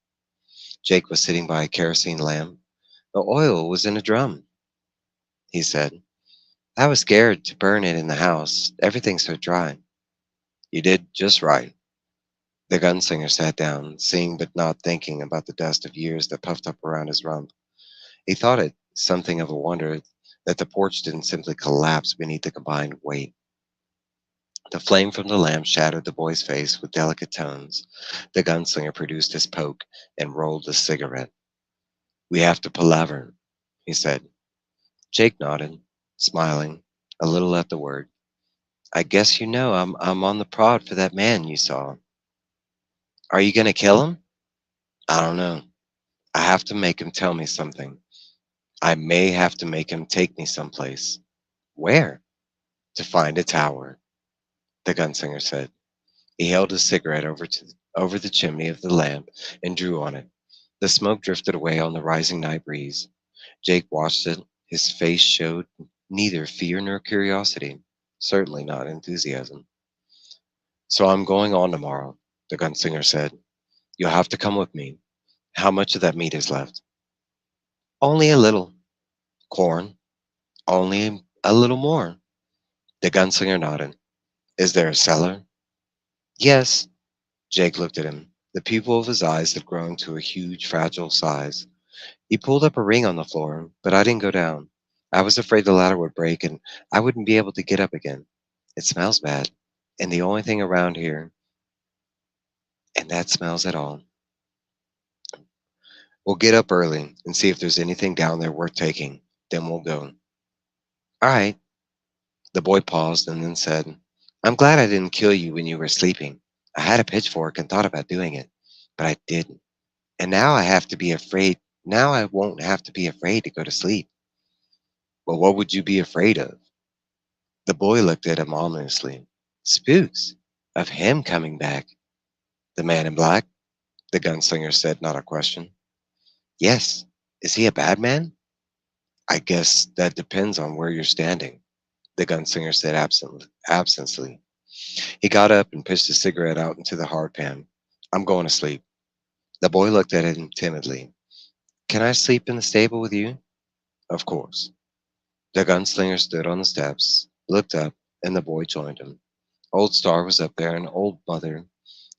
Jake was sitting by a kerosene lamp. The oil was in a drum, he said. I was scared to burn it in the house. Everything's so dry. You did just right. The gunslinger sat down, seeing but not thinking about the dust of years that puffed up around his rump. He thought it something of a wonder that the porch didn't simply collapse beneath the combined weight. The flame from the lamp shadowed the boy's face with delicate tones. The gunslinger produced his poke and rolled a cigarette. We have to palaver, he said. Jake nodded, smiling, a little at the word. I guess you know I'm on the prod for that man you saw. Are you going to kill him? I don't know. I have to make him tell me something. I may have to make him take me someplace. Where? To find a tower, the gunslinger said. He held his cigarette over the chimney of the lamp and drew on it. The smoke drifted away on the rising night breeze. Jake watched it. His face showed neither fear nor curiosity, certainly not enthusiasm. So I'm going on tomorrow, the gunslinger said. You'll have to come with me. How much of that meat is left? Only a little. Corn? Only a little more. The gunslinger nodded. Is there a cellar? Yes. Jake looked at him. The pupil of his eyes had grown to a huge, fragile size. He pulled up a ring on the floor, but I didn't go down. I was afraid the ladder would break and I wouldn't be able to get up again. It smells bad, and the only thing around here, and that smells at all. We'll get up early and see if there's anything down there worth taking. Then we'll go. All right. The boy paused and then said, I'm glad I didn't kill you when you were sleeping. I had a pitchfork and thought about doing it, but I didn't. And now I have to be afraid. Now I won't have to be afraid to go to sleep. Well, what would you be afraid of? The boy looked at him ominously. Spooks. Of him coming back. The man in black? The gunslinger said, not a question. Yes. Is he a bad man? I guess that depends on where you're standing, the gunslinger said absently. He got up and pushed his cigarette out into the hard pan. I'm going to sleep. The boy looked at him timidly. Can I sleep in the stable with you? Of course. The gunslinger stood on the steps, looked up, and the boy joined him. Old Star was up there, and Old Mother,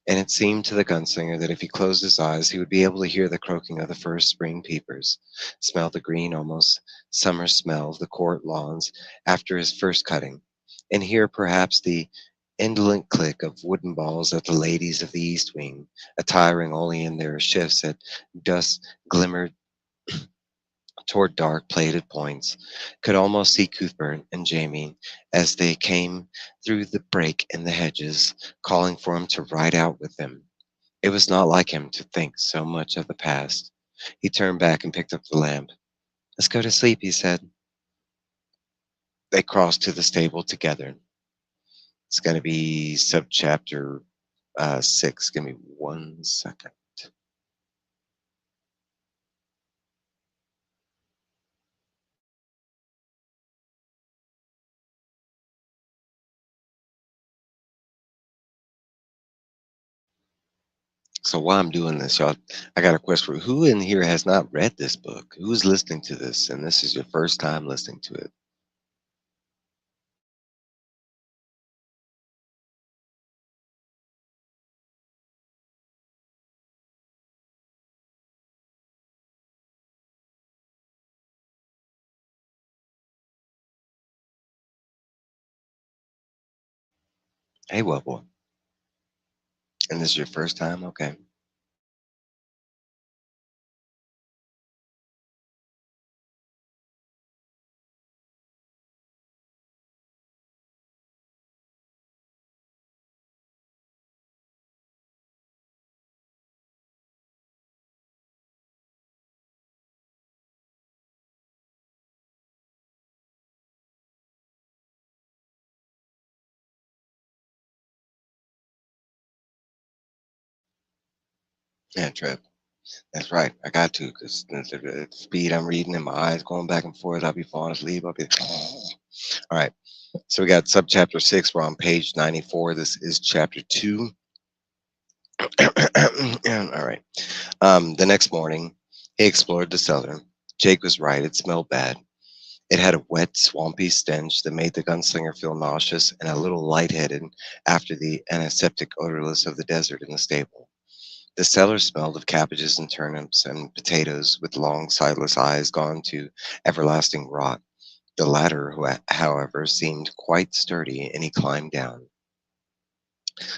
and it seemed to the gunslinger that if he closed his eyes, he would be able to hear the croaking of the first spring peepers, smell the green, almost summer smell of the court lawns after his first cutting, and hear perhaps the indolent click of wooden balls at the ladies of the East Wing, attiring only in their shifts at dusk glimmered toward dark plated points, could almost see Cuthbert and Jamie as they came through the break in the hedges, calling for him to ride out with them. It was not like him to think so much of the past. He turned back and picked up the lamp. Let's go to sleep, he said. They crossed to the stable together. It's going to be subchapter 6. Give me 1 second. So while I'm doing this, y'all, I got a question for who in here has not read this book? Who's listening to this, and this is your first time listening to it? Hey, well, boy. And this is your first time? Okay. Yeah, Trev. That's right. I got to because the speed I'm reading and my eyes going back and forth, I'll be falling asleep. I'll be. All right. So we got subchapter 6. We're on page 94. This is chapter 2. All right. The next morning, he explored the cellar. Jake was right. It smelled bad. It had a wet, swampy stench that made the gunslinger feel nauseous and a little lightheaded after the antiseptic odorless of the desert in the stable. The cellar smelled of cabbages and turnips and potatoes with long, sightless eyes gone to everlasting rot. The latter, however, seemed quite sturdy, and he climbed down.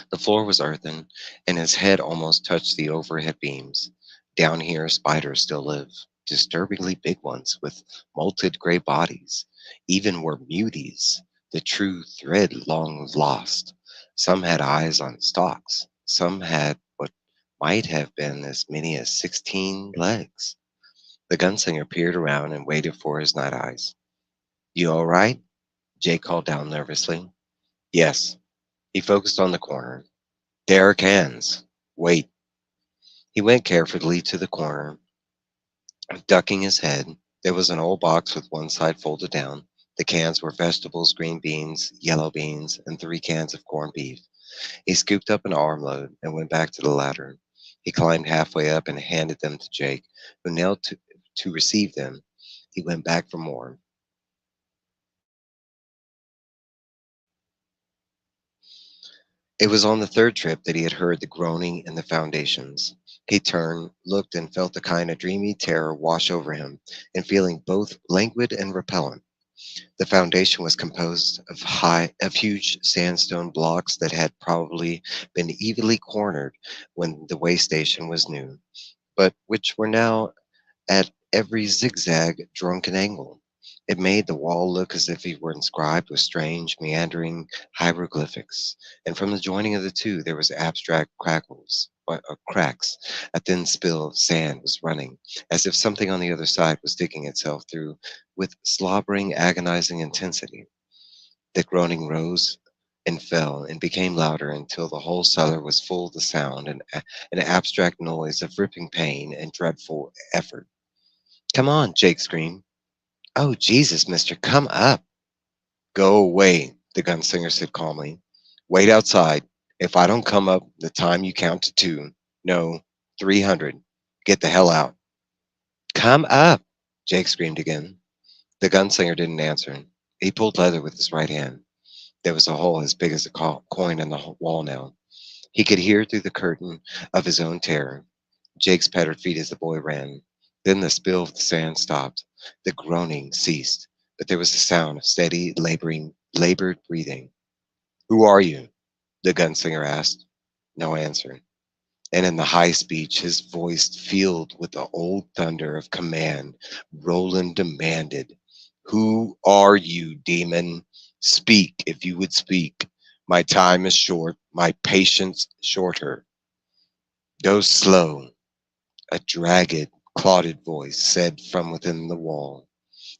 The floor was earthen, and his head almost touched the overhead beams. Down here, spiders still live, disturbingly big ones with molted gray bodies. Even were muties, the true thread long lost. Some had eyes on stalks. Some had what might have been as many as 16 legs. The gunslinger peered around and waited for his night eyes. You all right? Jake called down nervously. Yes. He focused on the corner. There are cans. Wait. He went carefully to the corner, ducking his head. There was an old box with one side folded down. The cans were vegetables, green beans, yellow beans, and 3 cans of corned beef. He scooped up an armload and went back to the ladder. He climbed halfway up and handed them to Jake, who knelt to receive them. He went back for more. It was on the third trip that he had heard the groaning in the foundations. He turned, looked, and felt a kind of dreamy terror wash over him, and feeling both languid and repellent. The foundation was composed of huge sandstone blocks that had probably been evenly cornered when the way station was new, but which were now at every zigzag drunken angle. It made the wall look as if it were inscribed with strange, meandering hieroglyphics, and from the joining of the two there was abstract cracks. A thin spill of sand was running, as if something on the other side was digging itself through with slobbering, agonizing intensity. The groaning rose and fell and became louder until the whole cellar was full of the sound and an abstract noise of ripping pain and dreadful effort. Come on, Jake screamed. Oh, Jesus, mister, come up. Go away, the gunslinger said calmly. Wait outside. If I don't come up the time you count to 2, no, 300, get the hell out. Come up, Jake screamed again. The gunslinger didn't answer. He pulled leather with his right hand. There was a hole as big as a coin in the wall now. He could hear through the curtain of his own terror. Jake's pattered feet as the boy ran. Then the spill of the sand stopped. The groaning ceased, but there was a sound of steady, labored breathing. Who are you? The gunslinger asked. No answer. And in the high speech, his voice filled with the old thunder of command, Roland demanded, Who are you, demon? Speak, if you would speak. My time is short, my patience shorter. Go slow, a dragged, clotted voice said from within the wall,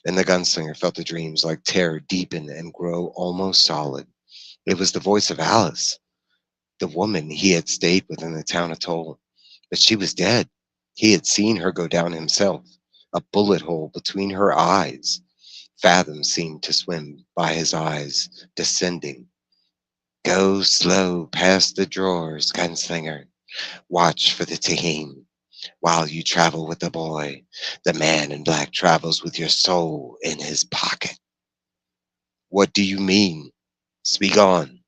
and the gunslinger felt the dreams like terror deepen and grow almost solid. It was the voice of Alice, the woman he had stayed with in the town of Toll. But she was dead. He had seen her go down himself, a bullet hole between her eyes. Fathoms seemed to swim by his eyes, descending. Go slow past the drawers, gunslinger. Watch for the team. While you travel with the boy, the man in black travels with your soul in his pocket. What do you mean? Speak on.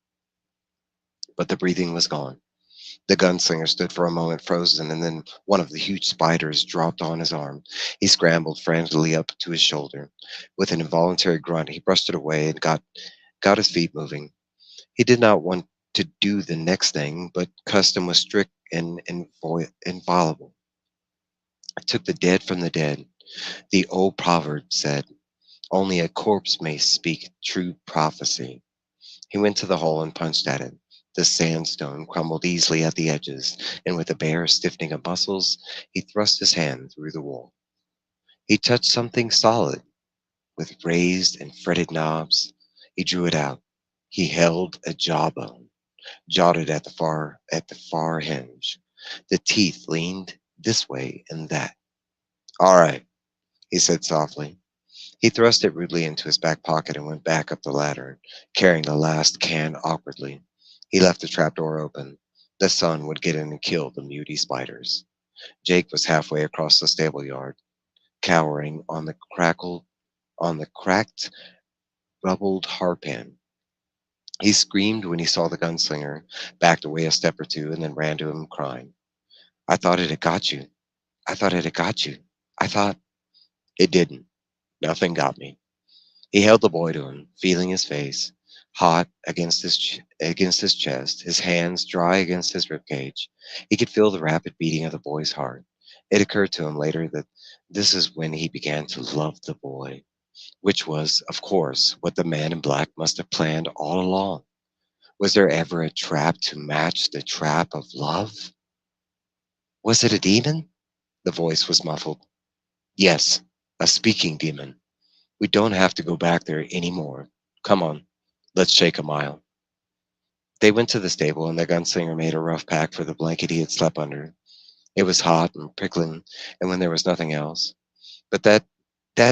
But the breathing was gone. The gunslinger stood for a moment frozen, and then one of the huge spiders dropped on his arm. He scrambled frantically up to his shoulder. With an involuntary grunt, he brushed it away and got his feet moving. He did not want to do the next thing, but custom was strict and inviolable. I took the dead from the dead. The old proverb said, only a corpse may speak true prophecy. He went to the hole and punched at it. The sandstone crumbled easily at the edges, and with a bare stiffening of muscles, he thrust his hand through the wall. He touched something solid, with raised and fretted knobs. He drew it out. He held a jawbone, jawed at the far hinge. The teeth leaned this way and that. All right, he said softly. He thrust it rudely into his back pocket and went back up the ladder, carrying the last can awkwardly. He left the trapdoor open. The sun would get in and kill the muty spiders. Jake was halfway across the stable yard, cowering on the cracked, rubbled hardpan. He screamed when he saw the gunslinger, backed away a step or two, and then ran to him, crying, "I thought it had got you. I thought it had got you. I thought—" "It didn't. Nothing got me." He held the boy to him, feeling his face, hot against his chest, his hands dry against his ribcage. He could feel the rapid beating of the boy's heart. It occurred to him later that this is when he began to love the boy, which was, of course, what the man in black must have planned all along. Was there ever a trap to match the trap of love? Was it a demon? The voice was muffled. Yes, a speaking demon. We don't have to go back there anymore. Come on, let's shake a mile. They went to the stable, and the gunslinger made a rough pack for the blanket he had slept under. It was hot and prickling, and when there was nothing else. But that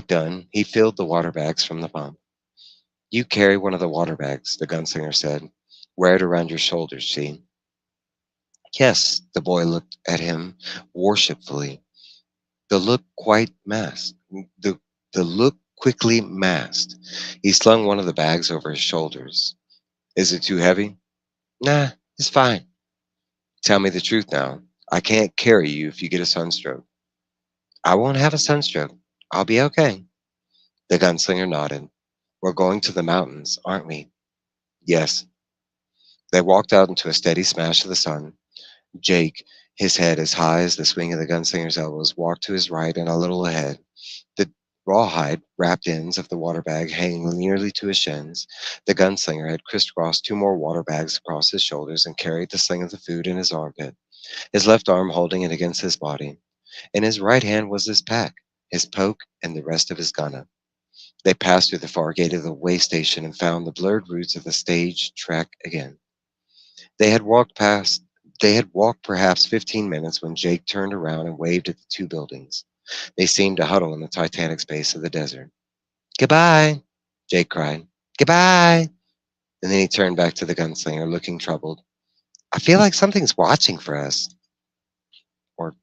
done, he filled the water bags from the pump. You carry one of the water bags, the gunslinger said. Wear it around your shoulders, see? Yes, the boy looked at him worshipfully. The look quite masked. The, the look quickly masked. He slung one of the bags over his shoulders. Is it too heavy? Nah, it's fine. Tell me the truth now. I can't carry you if you get a sunstroke. I won't have a sunstroke. I'll be okay. The gunslinger nodded. We're going to the mountains, aren't we? Yes. They walked out into a steady smash of the sun. Jake, his head as high as the swing of the gunslinger's elbows, walked to his right and a little ahead. The rawhide wrapped ends of the water bag hanging nearly to his shins. The gunslinger had crisscrossed two more water bags across his shoulders and carried the sling of the food in his armpit, his left arm holding it against his body. In his right hand was his pack, his poke, and the rest of his gunna. They passed through the far gate of the way station and found the blurred routes of the stage track again. They had walked past they had walked perhaps 15 minutes when Jake turned around and waved at the two buildings. They seemed to huddle in the titanic space of the desert. Goodbye, Jake cried. Goodbye. And then he turned back to the gunslinger, looking troubled. I feel like something's watching for us. Or,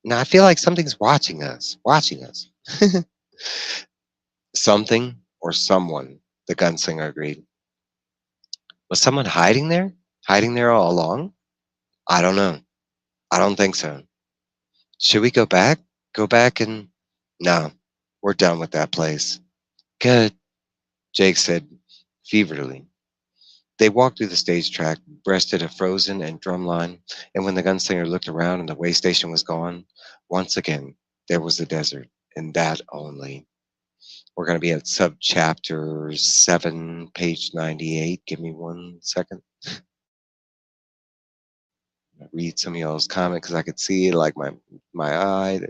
no, I feel like something's watching us. Something or someone, the gunslinger agreed. Was someone hiding there? Hiding there all along? I don't know. I don't think so. Should we go back? Go back and... No, we're done with that place. Good, Jake said feverishly. They walked through the stage track, breasted a frozen and drum line, and when the gunslinger looked around and the way station was gone, once again, there was the desert, and that only. We're going to be at subchapter 7, page 98. Give me 1 second. I'll read some of y'all's comments because I could see like my eye.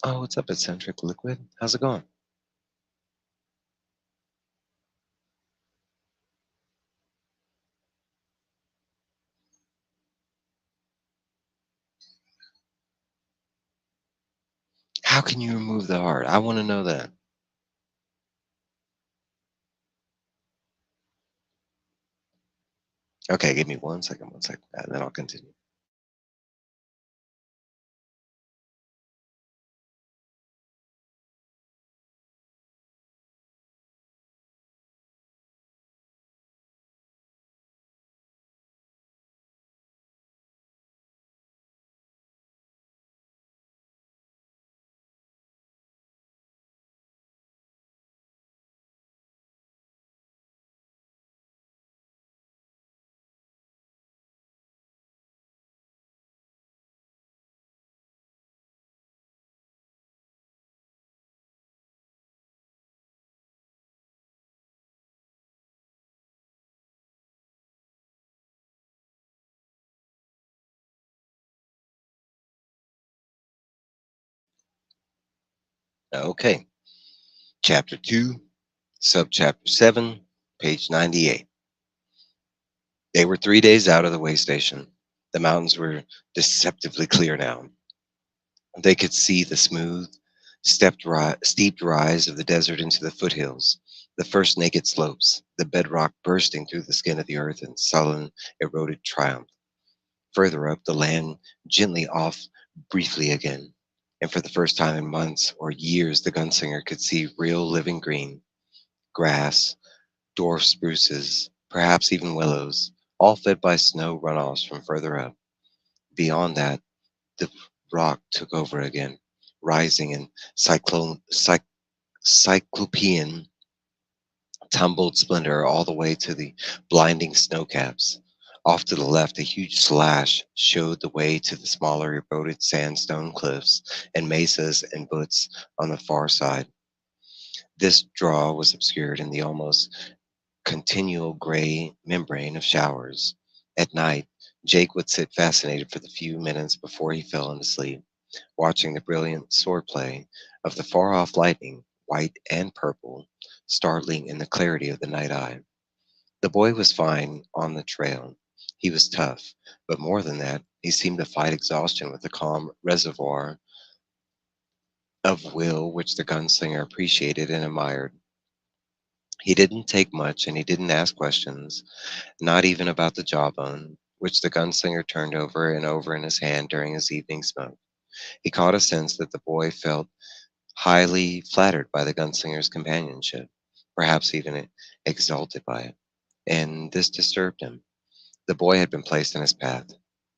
Oh, what's up, Eccentric Liquid? How's it going? How can you remove the heart? I want to know that. Okay, give me 1 second, and then I'll continue. Okay, chapter 2, subchapter 7, page 98. They were 3 days out of the way station. The mountains were deceptively clear now. They could see the smooth, steeped rise of the desert into the foothills. The first naked slopes, the bedrock bursting through the skin of the earth in sullen, eroded triumph. Further up, the land gently off briefly again. And for the first time in months or years, the gunslinger could see real living green, grass, dwarf spruces, perhaps even willows, all fed by snow runoffs from further up. Beyond that, the rock took over again, rising in cyclopean tumbled splendor all the way to the blinding snowcaps. Off to the left, a huge slash showed the way to the smaller eroded sandstone cliffs and mesas and buttes on the far side. This draw was obscured in the almost continual gray membrane of showers. At night, Jake would sit fascinated for the few minutes before he fell into sleep, watching the brilliant swordplay of the far-off lightning, white and purple, startling in the clarity of the night eye. The boy was fine on the trail. He was tough, but more than that, he seemed to fight exhaustion with the calm reservoir of will which the gunslinger appreciated and admired. He didn't take much and he didn't ask questions, not even about the jawbone, which the gunslinger turned over and over in his hand during his evening smoke. He caught a sense that the boy felt highly flattered by the gunslinger's companionship, perhaps even exalted by it, and this disturbed him. The boy had been placed in his path.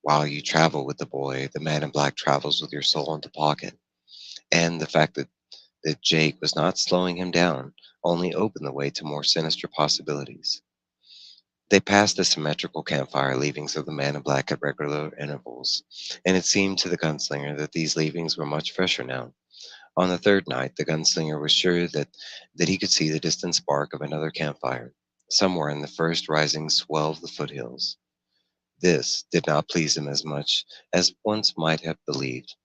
While you travel with the boy, the man in black travels with your soul into pocket, and the fact that Jake was not slowing him down only opened the way to more sinister possibilities. They passed the symmetrical campfire leavings of the man in black at regular intervals, and it seemed to the gunslinger that these leavings were much fresher now. On the third night, the gunslinger was sure that he could see the distant spark of another campfire, somewhere in the first rising swell of the foothills. This did not please him as much as once might have believed.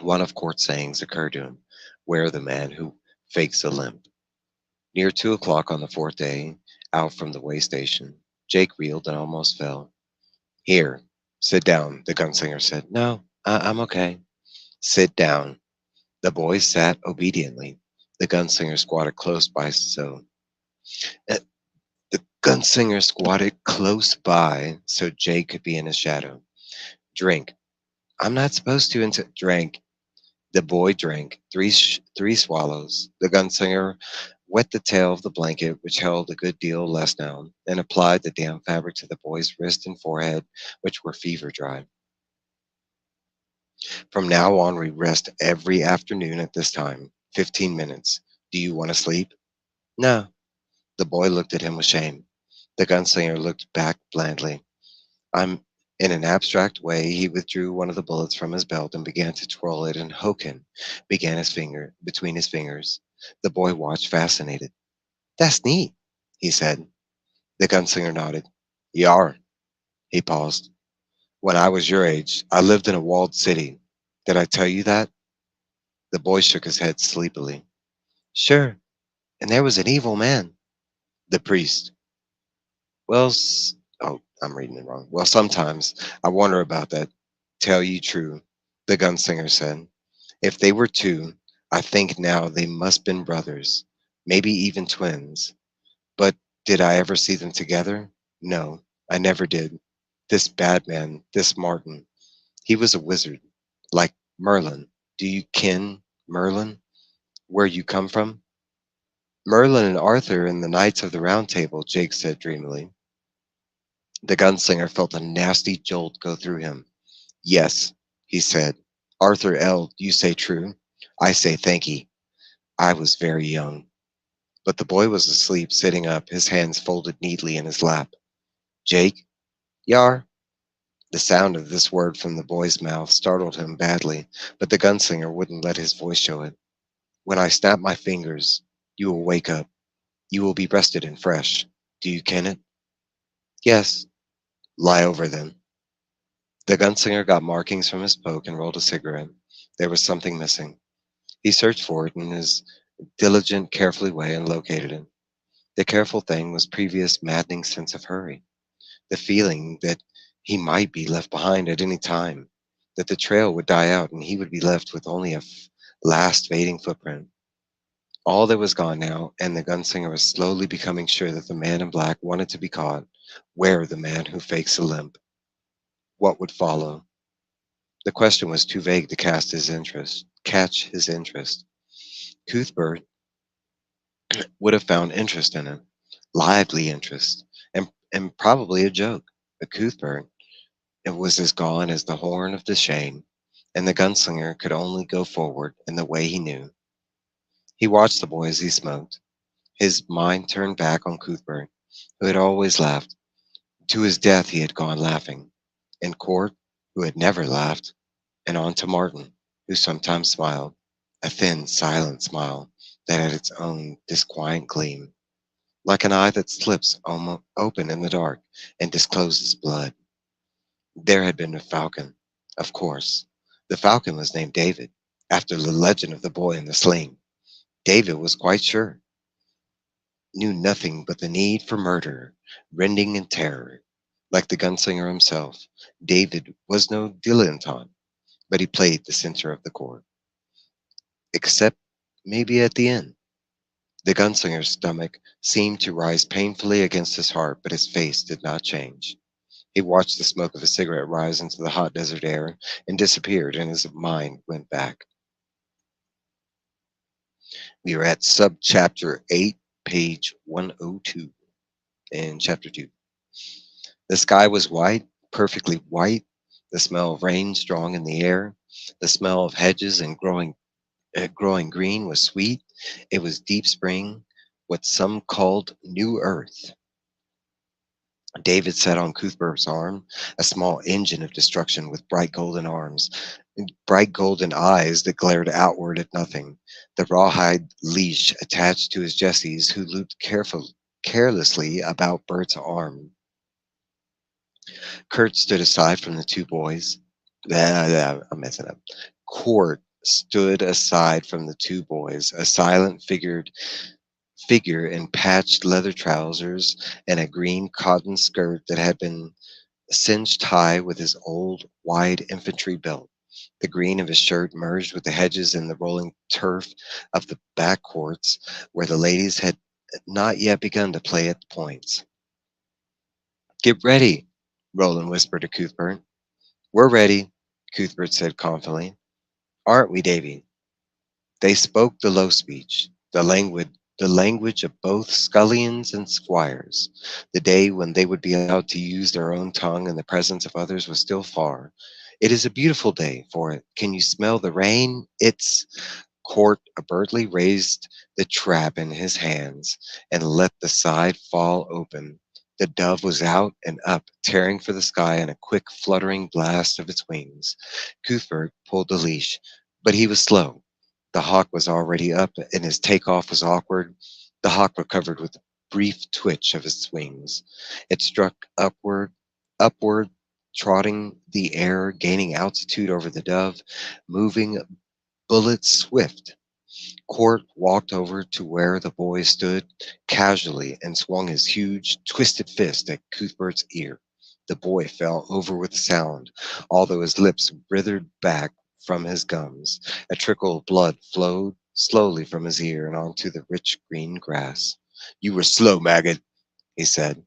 One of Court's sayings occurred to him: "Where the man who fakes a limp." Near 2 o'clock on the fourth day, out from the way station, Jake reeled and almost fell. "Here, sit down," the gunslinger said. "No, I'm okay." "Sit down." The boy sat obediently. The gunslinger squatted close by uh, the gunslinger squatted close by so Jake could be in his shadow. "Drink." "I'm not supposed to into drink." The boy drank three swallows. The gunslinger wet the tail of the blanket, which held a good deal less now, and applied the damp fabric to the boy's wrist and forehead, which were fever dry. "From now on, we rest every afternoon at this time. 15 minutes. Do you want to sleep?" "No." The boy looked at him with shame. The gunslinger looked back blandly. I'm In an abstract way, he withdrew one of the bullets from his belt and began to twirl it, and Hoken began his finger between his fingers. The boy watched fascinated. "That's neat," he said. The gunslinger nodded. "Yar." He paused. "When I was your age, I lived in a walled city. Did I tell you that?" The boy shook his head sleepily. "Sure. And there was an evil man." "The priest." Well, oh, I'm reading it wrong. "Well, sometimes I wonder about that. Tell you true," the gunslinger said. "If they were two, I think now they must been brothers, maybe even twins. But did I ever see them together? No, I never did. This bad man, this Martin, he was a wizard, like Merlin. Do you ken Merlin? Where you come from?" "Merlin and Arthur and the Knights of the Round Table," Jake said dreamily. The gunslinger felt a nasty jolt go through him. "Yes," he said. "Arthur L., you say true. I say thankee. I was very young." But the boy was asleep, sitting up, his hands folded neatly in his lap. "Jake?" "Yar." The sound of this word from the boy's mouth startled him badly, but the gunslinger wouldn't let his voice show it. "When I snap my fingers, you will wake up. You will be rested and fresh. Do you ken it?" "Yes." "Lie over then." The gunslinger got markings from his poke and rolled a cigarette. There was something missing. He searched for it in his diligent, carefully way and located it. The careful thing was previous maddening sense of hurry, the feeling that he might be left behind at any time, that the trail would die out and he would be left with only a last fading footprint. All that was gone now, and the gunslinger was slowly becoming sure that the man in black wanted to be caught. Where the man who fakes a limp? What would follow? The question was too vague to catch his interest. Cuthbert would have found interest in it, lively interest, and probably a joke. But Cuthbert, it was as gone as the horn of the shame, and the gunslinger could only go forward in the way he knew. He watched the boy as he smoked. His mind turned back on Cuthbert, who had always laughed. To his death he had gone laughing. And Court, who had never laughed. And on to Martin, who sometimes smiled, a thin, silent smile that had its own disquiet gleam, like an eye that slips almost open in the dark and discloses blood. There had been a falcon, of course. The falcon was named David, after the legend of the boy in the sling. David was quite sure, knew nothing but the need for murder, rending and terror. Like the gunslinger himself, David was no dilettante, but he played the center of the court, except maybe at the end. The gunslinger's stomach seemed to rise painfully against his heart, but his face did not change. He watched the smoke of a cigarette rise into the hot desert air and disappeared, and his mind went back. We are at subchapter 8, page 102, in chapter 2. The sky was white, perfectly white, the smell of rain strong in the air, the smell of hedges and growing green was sweet. It was deep spring, what some called new earth. David sat on Cuthbert's arm, a small engine of destruction with bright golden arms, and bright golden eyes that glared outward at nothing, the rawhide leash attached to his jesses, who looped carelessly about Bert's arm. Kurt stood aside from the two boys. I'm messing up. Court stood aside from the two boys, a silent figure in patched leather trousers and a green cotton skirt that had been cinched high with his old wide infantry belt. The green of his shirt merged with the hedges and the rolling turf of the back courts, where the ladies had not yet begun to play at the points. "Get ready," Roland whispered to Cuthbert. "We're ready," Cuthbert said confidently. "Aren't we, Davy?" They spoke the low speech, the language of both scullions and squires. The day when they would be allowed to use their own tongue in the presence of others was still far. "It is a beautiful day for it. Can you smell the rain? It's—" Court abruptly raised the trap in his hands and let the side fall open. The dove was out and up, tearing for the sky in a quick fluttering blast of its wings. Cuthbert pulled the leash, but he was slow. The hawk was already up, and his takeoff was awkward. The hawk recovered with a brief twitch of its wings. It struck upward, trotting the air, gaining altitude over the dove, moving bullet swift. Court walked over to where the boy stood casually and swung his huge, twisted fist at Cuthbert's ear. The boy fell over with a sound, although his lips writhed back from his gums. A trickle of blood flowed slowly from his ear and onto the rich green grass. "You were slow, maggot," he said.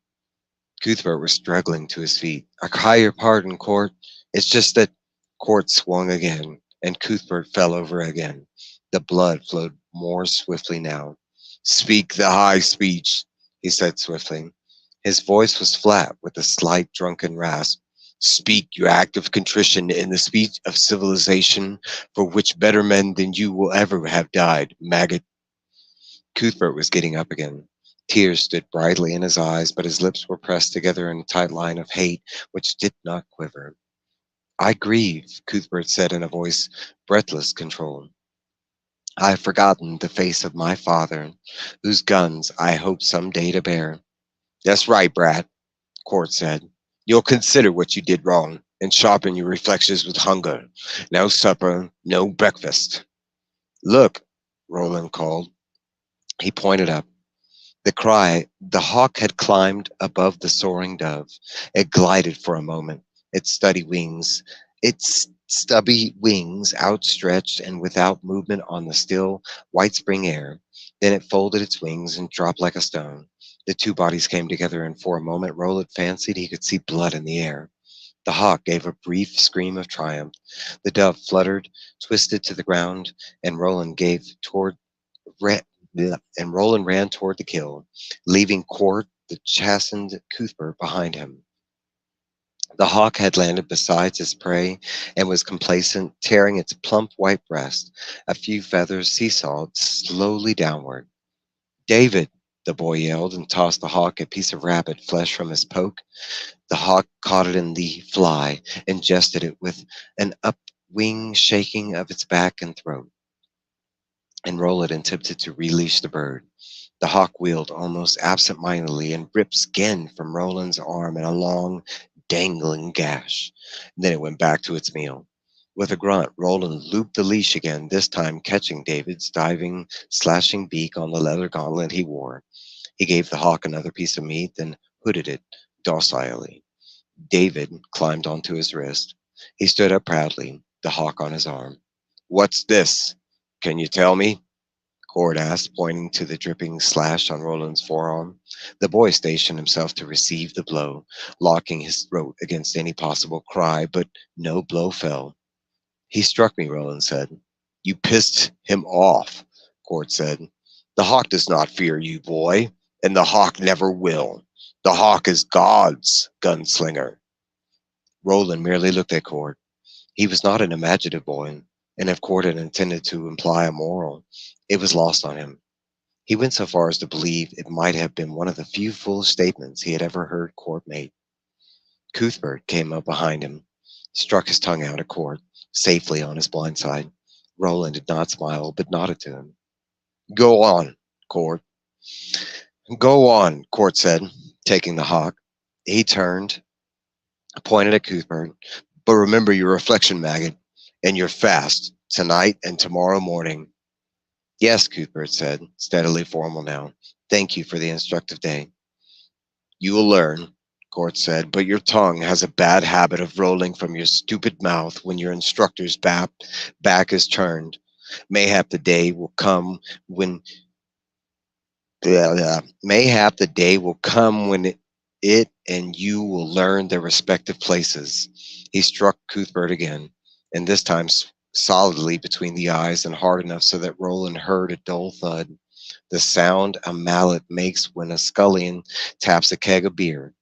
Cuthbert was struggling to his feet. "I cry your pardon, Court. It's just that—" Court swung again, and Cuthbert fell over again. The blood flowed more swiftly now. "Speak the high speech," he said swiftly. His voice was flat, with a slight drunken rasp. "Speak your act of contrition in the speech of civilization, for which better men than you will ever have died, maggot." Cuthbert was getting up again. Tears stood brightly in his eyes, but his lips were pressed together in a tight line of hate which did not quiver. "I grieve," Cuthbert said in a voice breathless control. "I have forgotten the face of my father, whose guns I hope some day to bear." "That's right, brat," Court said. "You'll consider what you did wrong, and sharpen your reflections with hunger. No supper, no breakfast." "Look," Roland called. He pointed up. The hawk had climbed above the soaring dove. It glided for a moment, its stubby wings outstretched and without movement on the still, white spring air. Then it folded its wings and dropped like a stone. The two bodies came together, and for a moment Roland fancied he could see blood in the air. The hawk gave a brief scream of triumph. The dove fluttered, twisted to the ground, and Roland ran toward the kill, leaving Court, the chastened Cuthbert, behind him. The hawk had landed beside its prey and was complacent, tearing its plump white breast. A few feathers seesawed slowly downward. "David!" the boy yelled, and tossed the hawk a piece of rabbit flesh from his poke. The hawk caught it in the fly, ingested it with an up-wing shaking of its back and throat, and Roland attempted to release the bird. The hawk wheeled almost absent-mindedly and ripped skin from Roland's arm in a long, dangling gash. Then it went back to its meal. With a grunt, Roland looped the leash again, this time catching David's diving, slashing beak on the leather gauntlet he wore. He gave the hawk another piece of meat, then hooded it docilely. David climbed onto his wrist. He stood up proudly, the hawk on his arm. "What's this? Can you tell me?" Cord asked, pointing to the dripping slash on Roland's forearm. The boy stationed himself to receive the blow, locking his throat against any possible cry, but no blow fell. "He struck me," Roland said. "You pissed him off," Cord said. "The hawk does not fear you, boy, and the hawk never will. The hawk is God's gunslinger." Roland merely looked at Cord. He was not an imaginative boy, and if Cord had intended to imply a moral, it was lost on him. He went so far as to believe it might have been one of the few foolish statements he had ever heard Cord make. Cuthbert came up behind him, struck his tongue out at Cord, safely on his blind side. Roland did not smile, but nodded to him. "Go on, Cord." "Go on," Cord said, taking the hawk. He turned, pointed at Cuthbert. "But remember your reflection, maggot, and your fast, tonight and tomorrow morning." "Yes," Cuthbert said, steadily formal now. "Thank you for the instructive day." "You will learn," Cord said, "but your tongue has a bad habit of rolling from your stupid mouth when your instructor's back is turned. Mayhap the day will come when Mayhap the day will come when it and you will learn their respective places." He struck Cuthbert again, and this time solidly between the eyes and hard enough so that Roland heard a dull thud, the sound a mallet makes when a scullion taps a keg of beer.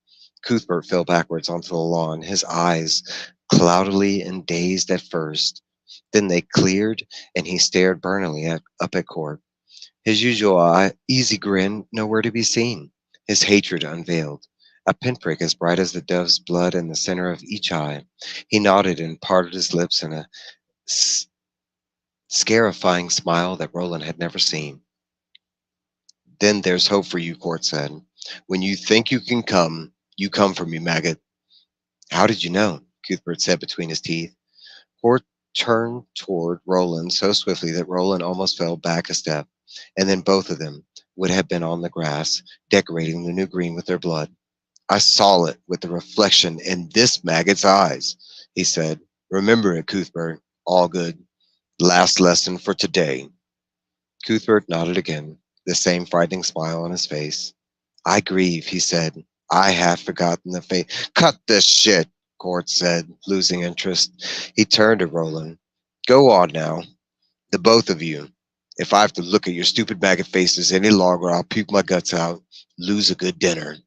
Cuthbert fell backwards onto the lawn, his eyes cloudily and dazed at first. Then they cleared, and he stared burningly up at Cord. His usual easy grin nowhere to be seen. His hatred unveiled. A pinprick as bright as the dove's blood in the center of each eye. He nodded and parted his lips in a scarifying smile that Roland had never seen. "Then there's hope for you," Cord said. "When you think you come for me, maggot." "How did you know?" Cuthbert said between his teeth. Cord turned toward Roland so swiftly that Roland almost fell back a step, and then both of them would have been on the grass, decorating the new green with their blood. "I saw it with the reflection in this maggot's eyes," he said. "Remember it, Cuthbert. All good. Last lesson for today." Cuthbert nodded again, the same frightening smile on his face. "I grieve," he said. "I have forgotten the fate." "Cut this shit," Cord said, losing interest. He turned to Roland. "Go on now, the both of you. If I have to look at your stupid maggot faces any longer, I'll puke my guts out. Lose a good dinner."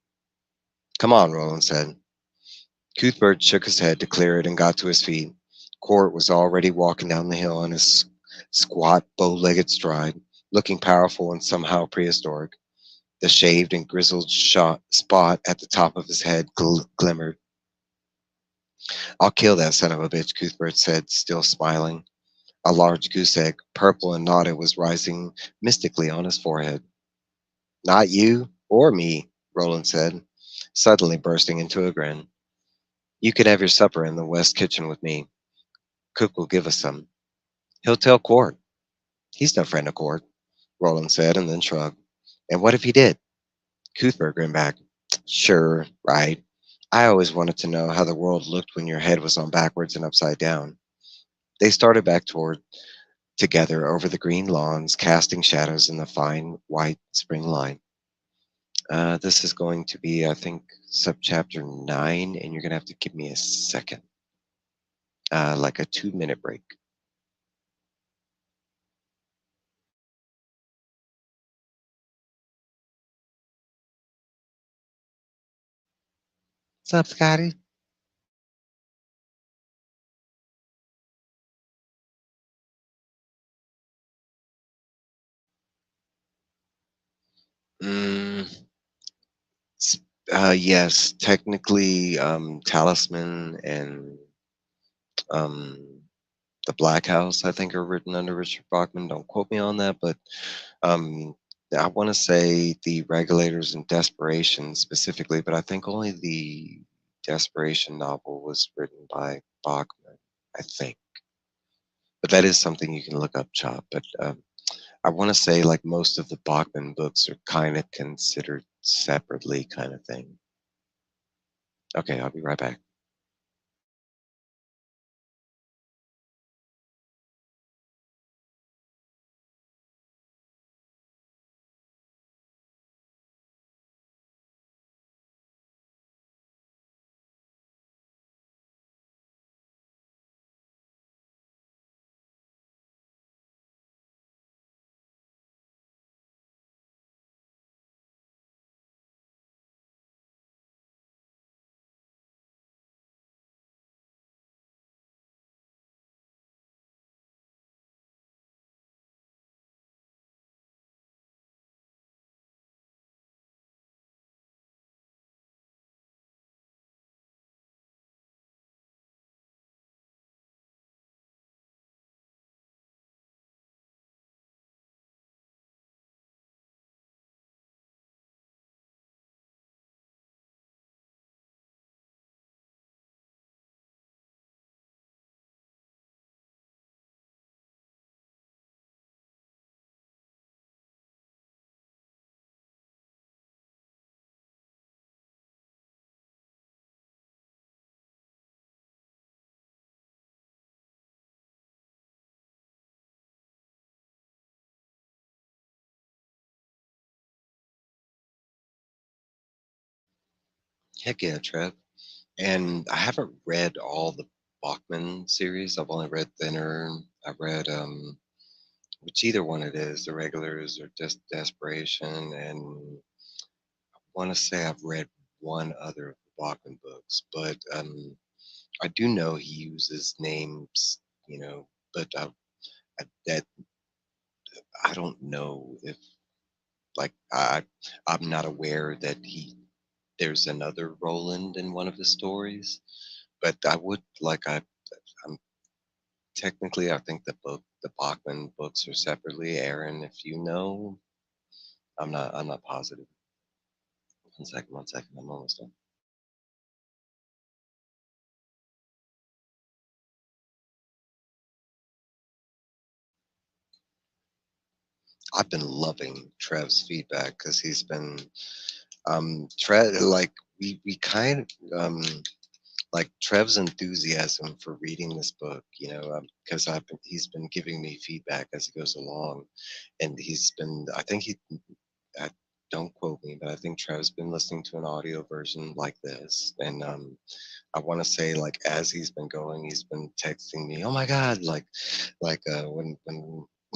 "Come on," Roland said. Cuthbert shook his head to clear it and got to his feet. Cord was already walking down the hill on his squat, bow-legged stride, looking powerful and somehow prehistoric. The shaved and grizzled spot at the top of his head glimmered. "I'll kill that son of a bitch," Cuthbert said, still smiling. A large goose egg, purple and knotted, was rising mystically on his forehead. "Not you or me," Roland said, suddenly bursting into a grin. "You can have your supper in the west kitchen with me. Cook will give us some." "He'll tell Cord." "He's no friend of Cord," Roland said, and then shrugged. "And what if he did?" Cuthbert grinned back. "Sure, right. I always wanted to know how the world looked when your head was on backwards and upside down." They started back toward together over the green lawns, casting shadows in the fine white spring light. This is going to be, I think, subchapter 9, and you're going to have to give me a second, like a 2-minute break. What's up, Scotty? Mm, yes, technically, Talisman and um, The Black House, I think, are written under Richard Bachman. Don't quote me on that, but um, I want to say the Regulators and Desperation specifically, but I think only the Desperation novel was written by Bachman, I think. But that is something you can look up, Chop. But I want to say like most of the Bachman books are kind of considered separately, kind of thing. Okay, I'll be right back. Heck yeah, Trev. And I haven't read all the Bachman series. I've only read Thinner. I've read which either one it is, the Regulars or just Desperation, and I want to say I've read one other of the Bachman books, but I do know he uses names, but that I don't know if like I'm not aware that he there's another Roland in one of the stories, but I would like I'm technically I think the Bachman books are separately. Aaron, if you know, I'm not positive. 1 second, 1 second, I'm almost done. I've been loving Trev's feedback because he's been Trev like we kind of like Trev's enthusiasm for reading this book, because he's been giving me feedback as it goes along, and I think I, don't quote me, but I think Trev's been listening to an audio version like this, and I want to say like as he's been going, he's been texting me, oh my god, when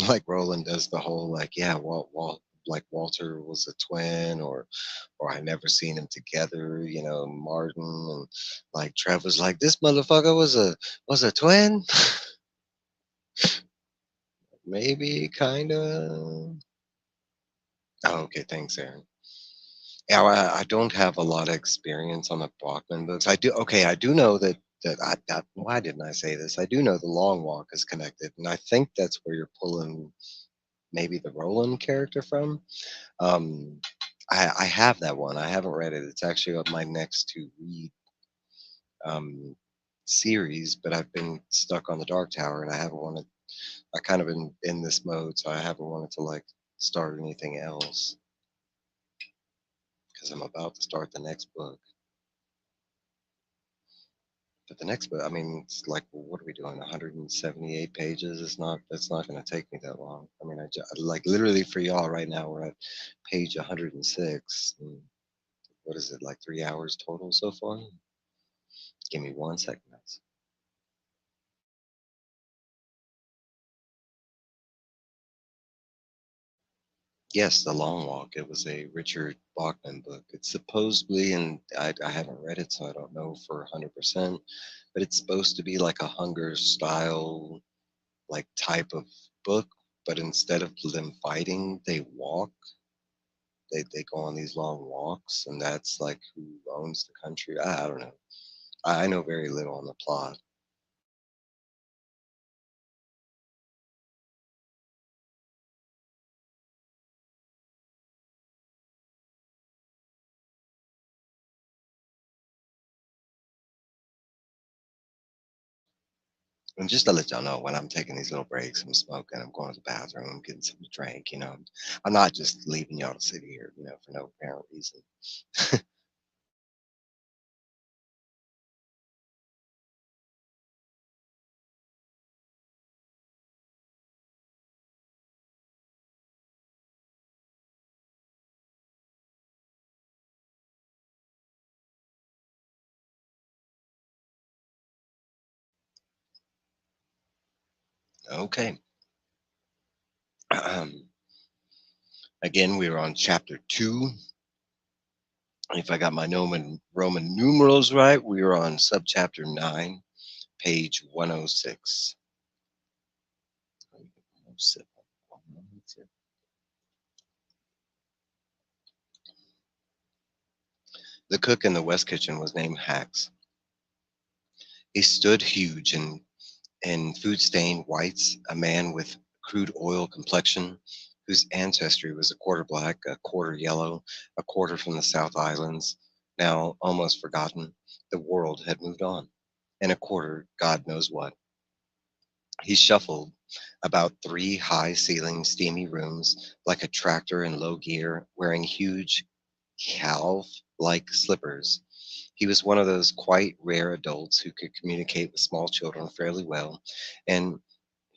like Roland does the whole like yeah, Walt like Walter was a twin, or I never seen them together, Martin and like Trev was like, this motherfucker was a twin? Maybe kinda. Oh, okay, thanks, Aaron. Yeah, well, I don't have a lot of experience on the Bachman books. I do know that why didn't I say this? I do know the Long Walk is connected, and I think that's where you're pulling maybe the Roland character from. Um, I have that one. I haven't read it. It's actually on my next to read um, series, but I've been stuck on the Dark Tower, and I haven't wanted. I kind of been in this mode, so I haven't wanted to like start anything else because I'm about to start the next book. But the next book, I mean, it's like, well, what are we doing? 178 pages. It's not going to take me that long. I mean, like literally for y'all right now, we're at page 106. And what is it, like 3 hours total so far? Give me 1 second. Yes, The Long Walk. It was a Richard Bachman book. It's supposedly, and I haven't read it, so I don't know for 100%, but it's supposed to be like a Hunger style, like type of book, but instead of them fighting, they walk. They go on these long walks, and that's like who owns the country. I don't know. I know very little on the plot. And just to let y'all know, when I'm taking these little breaks, I'm smoking, I'm going to the bathroom, I'm getting something to drink, I'm not just leaving y'all to sit here, for no apparent reason. Okay. Again, we are on chapter 2. If I got my Roman numerals right, we are on subchapter 9, page 106. The cook in the West Kitchen was named Hax. He stood huge in food stained whites, a man with crude oil complexion, whose ancestry was a quarter black, a quarter yellow, a quarter from the South Islands, now almost forgotten. The world had moved on, and a quarter, God knows what. He shuffled about 3 high-ceilinged, steamy rooms like a tractor in low gear, wearing huge calf-like slippers. He was one of those quite rare adults who could communicate with small children fairly well, and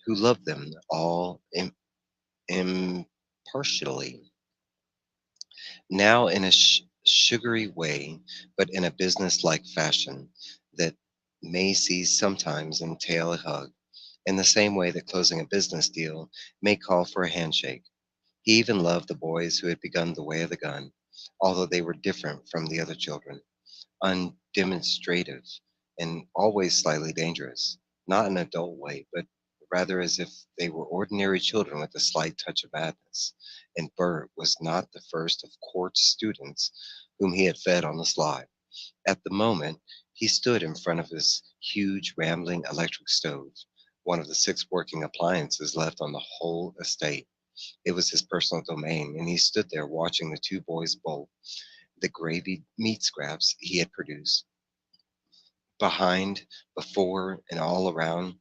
who loved them all impartially. Now, in a sugary way, but in a business-like fashion that may sometimes entail a hug, in the same way that closing a business deal may call for a handshake. He even loved the boys who had begun the way of the gun, although they were different from the other children, undemonstrative, and always slightly dangerous, not in an adult way, but rather as if they were ordinary children with a slight touch of madness. And Bert was not the first of Court's students whom he had fed on the sly. At the moment, he stood in front of his huge, rambling electric stove, one of the 6 working appliances left on the whole estate. It was his personal domain, and he stood there watching the 2 boys bolt the gravy meat scraps he had produced. Behind, before, and all around,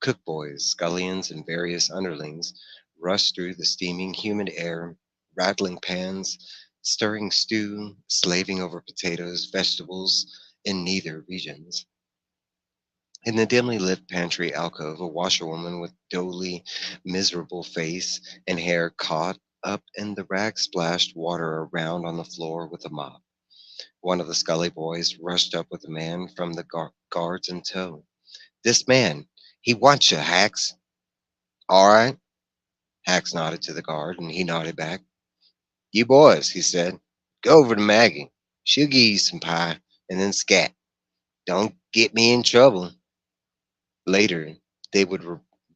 cook boys, scullions, and various underlings rushed through the steaming, humid air, rattling pans, stirring stew, slaving over potatoes, vegetables in neither regions. In the dimly lit pantry alcove, a washerwoman with doughy, miserable face and hair caught up in the rag splashed water around on the floor with a mop. One of the Scully boys rushed up with a man from the guards in tow. "This man, he wants you, Hax." "All right." Hax nodded to the guard, and he nodded back. "You boys," he said, "go over to Maggie. She'll give you some pie, and then scat. Don't get me in trouble." Later, they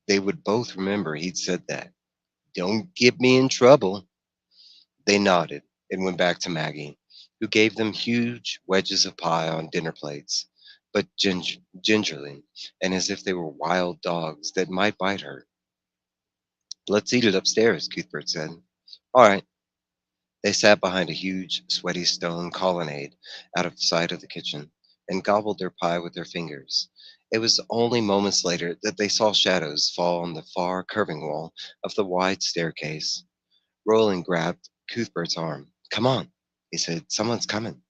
they would both remember he'd said that. "Don't get me in trouble." They nodded and went back to Maggie, who gave them huge wedges of pie on dinner plates, but gingerly, and as if they were wild dogs that might bite her. "Let's eat it upstairs," Cuthbert said. "All right." They sat behind a huge, sweaty stone colonnade out of sight of the kitchen and gobbled their pie with their fingers. It was only moments later that they saw shadows fall on the far curving wall of the wide staircase. Roland grabbed Cuthbert's arm. "Come on," he said. "Someone's coming."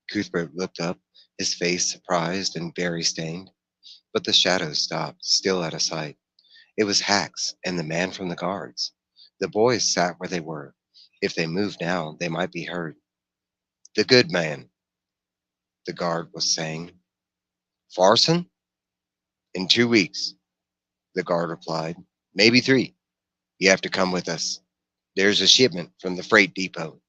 Cuthbert looked up his face surprised and very stained. But the shadows stopped, still out of sight. It was Hax and the man from the guards. The boys sat where they were. If they moved now, they might be heard. The good man, the guard was saying. Farson? In 2 weeks, the guard replied. Maybe 3. You have to come with us. There's a shipment from the freight depot.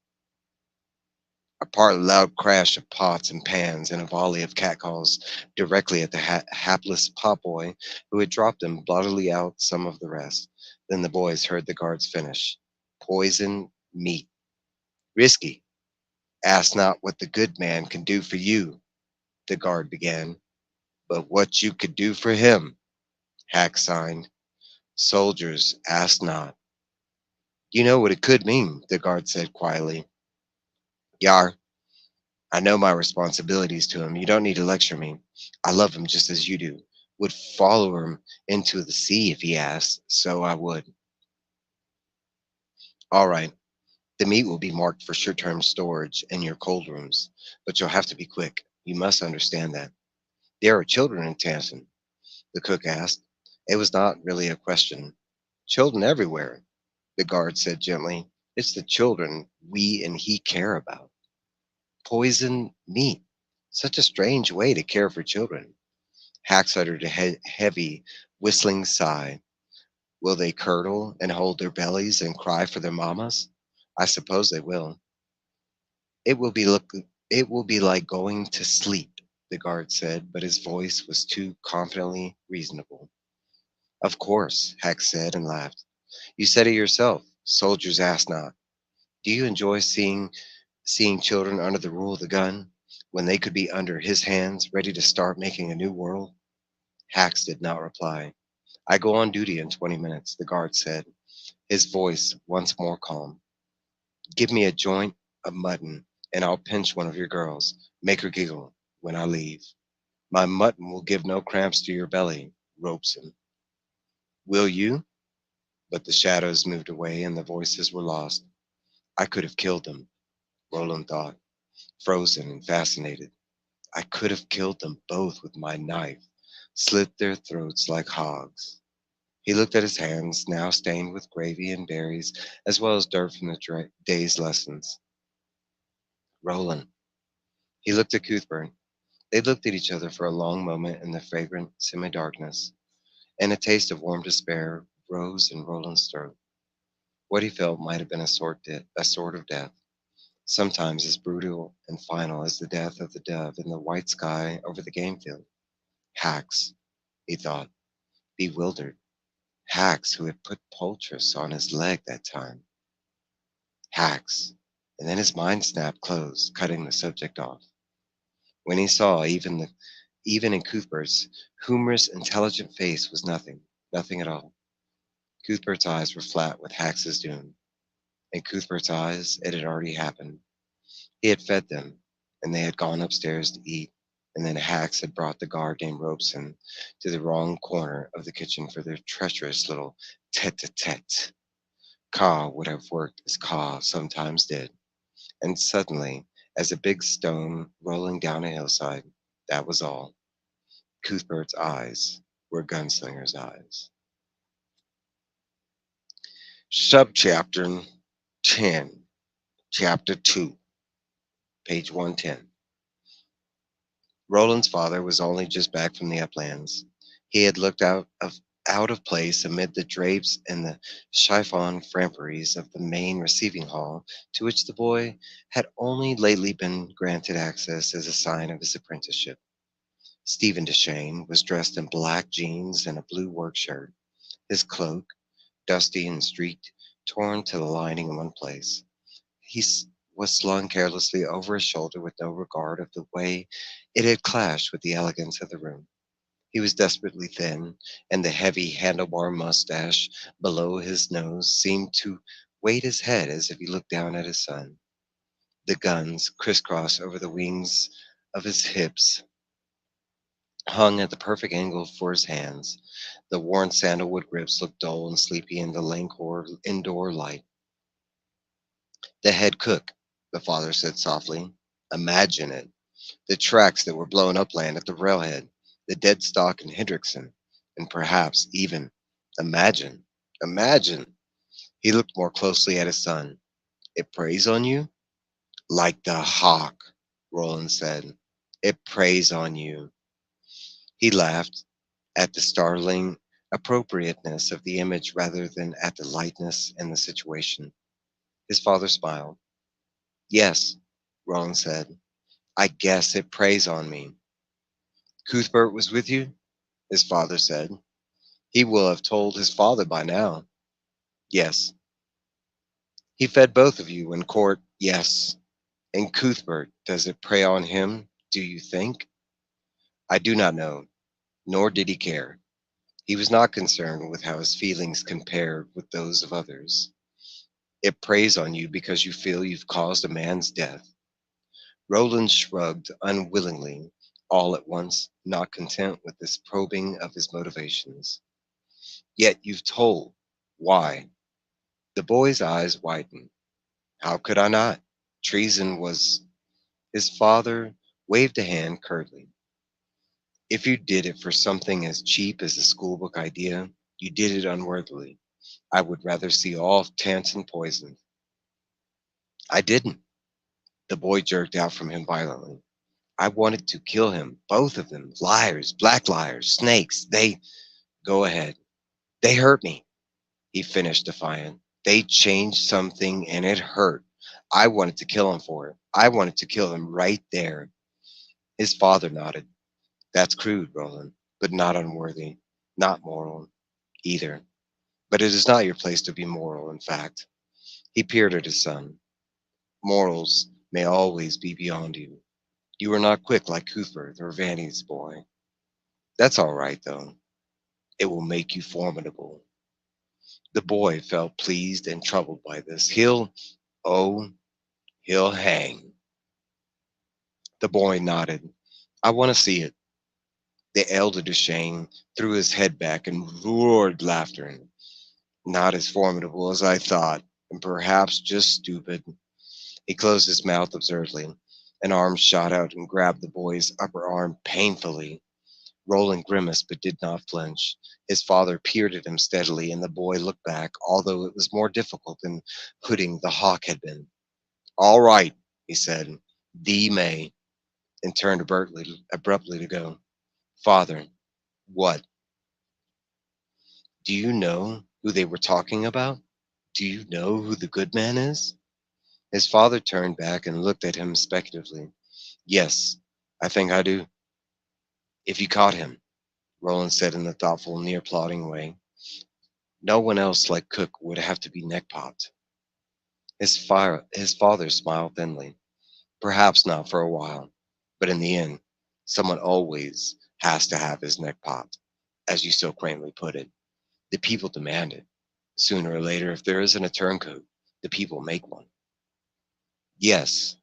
A part loud crash of pots and pans and a volley of catcalls directly at the hapless potboy who had dropped them bloodily out some of the rest. Then the boys heard the guards finish. Poison meat. Risky. Ask not what the good man can do for you, the guard began, but what you could do for him. Hack signed. Soldiers, ask not. You know what it could mean, the guard said quietly. Yar, I know my responsibilities to him. You don't need to lecture me. I love him just as you do. Would follow him into the sea if he asked, so I would. All right. The meat will be marked for short-term storage in your cold rooms, but you'll have to be quick. You must understand that. There are children in Tanton, the cook asked. It was not really a question. Children everywhere, the guard said gently. It's the children we and he care about. Poison meat. Such a strange way to care for children. Hax uttered a heavy, whistling sigh. Will they curdle and hold their bellies and cry for their mamas? I suppose they will. It will be look. It will be like going to sleep, the guard said, but his voice was too confidently reasonable. Of course, Hax said and laughed. You said it yourself. Soldiers ask not. Do you enjoy seeing children under the rule of the gun, when they could be under his hands, ready to start making a new world? Hax did not reply. I go on duty in 20 minutes, the guard said, his voice once more calm. Give me a joint of mutton, and I'll pinch one of your girls, make her giggle when I leave. My mutton will give no cramps to your belly, Robeson. Will you? But the shadows moved away and the voices were lost. I could have killed them, Roland thought, frozen and fascinated. I could have killed them both with my knife, slit their throats like hogs. He looked at his hands, now stained with gravy and berries, as well as dirt from the day's lessons. Roland. He looked at Cuthbert. They looked at each other for a long moment in the fragrant semi-darkness, and a taste of warm despair rose in Roland's throat. What he felt might have been a sort of death, sometimes as brutal and final as the death of the dove in the white sky over the game field. Hax, he thought, bewildered. Hax, who had put poultice on his leg that time. Hax. And then his mind snapped closed, cutting the subject off. When he saw even in Cuthbert's humorous, intelligent face was nothing at all. Cuthbert's eyes were flat with Hax's doom. In Cuthbert's eyes, it had already happened. He had fed them, and they had gone upstairs to eat, and then Hax had brought the guard named Robeson to the wrong corner of the kitchen for their treacherous little tete-a-tete. Ka would have worked as Ka sometimes did, and suddenly, as a big stone rolling down a hillside, that was all. Cuthbert's eyes were Gunslinger's eyes. Subchapter 10, Chapter 2, page 110. Roland's father was only just back from the uplands. He had looked out of place amid the drapes and the chiffon frapperies of the main receiving hall, to which the boy had only lately been granted access as a sign of his apprenticeship. Stephen Deshane was dressed in black jeans and a blue work shirt. His cloak, dusty and streaked, torn to the lining in one place. Was slung carelessly over his shoulder with no regard of the way it had clashed with the elegance of the room. He was desperately thin, and the heavy handlebar mustache below his nose seemed to weight his head as if he looked down at his son. The guns, crisscrossed over the wings of his hips, hung at the perfect angle for his hands. The worn sandalwood grips looked dull and sleepy in the lank indoor light. The head cook, the father said softly. Imagine it. The tracks that were blown upland at the railhead, the dead stock in Hendrickson, and perhaps even, imagine, imagine. He looked more closely at his son. It preys on you? Like the hawk, Roland said. It preys on you. He laughed at the startling appropriateness of the image rather than at the lightness and the situation. His father smiled. Yes, Roland said. I guess it preys on me. Cuthbert was with you? His father said. He will have told his father by now. Yes. He fed both of you in court? Yes. And Cuthbert, does it prey on him, do you think? I do not know, nor did he care. He was not concerned with how his feelings compared with those of others. It preys on you because you feel you've caused a man's death. Roland shrugged unwillingly, all at once, not content with this probing of his motivations. Yet you've told. Why? The boy's eyes widened. How could I not? Treason was. His father waved a hand curtly. If you did it for something as cheap as a schoolbook idea, you did it unworthily. I would rather see all Tanton poisoned. I didn't. The boy jerked out from him violently. I wanted to kill him, both of them. Liars, black liars, snakes. They. Go ahead. They hurt me, he finished defiant. They changed something and it hurt. I wanted to kill him for it. I wanted to kill him right there. His father nodded. That's crude, Roland, but not unworthy, not moral either. But it is not your place to be moral, in fact. He peered at his son. Morals may always be beyond you. You are not quick like Cuthbert or Vanny's boy. That's all right, though. It will make you formidable. The boy felt pleased and troubled by this. Oh, he'll hang. The boy nodded. I want to see it. The elder Duchesne threw his head back and roared laughter. Not as formidable as I thought, and perhaps just stupid. He closed his mouth absurdly. An arm shot out and grabbed the boy's upper arm painfully. Roland grimaced but did not flinch. His father peered at him steadily, and the boy looked back, although it was more difficult than hooding the hawk had been. All right, he said, thee may, and turned abruptly to go. Father, what? Do you know who they were talking about? Do you know who the good man is? His father turned back and looked at him speculatively. Yes, I think I do. If you caught him, Roland said in a thoughtful, near plodding way, no one else like Cook would have to be neck-popped. His father smiled thinly. Perhaps not for a while, but in the end, someone always has to have his neck popped, as you so quaintly put it. The people demand it. Sooner or later, if there isn't a turncoat, the people make one. Yes,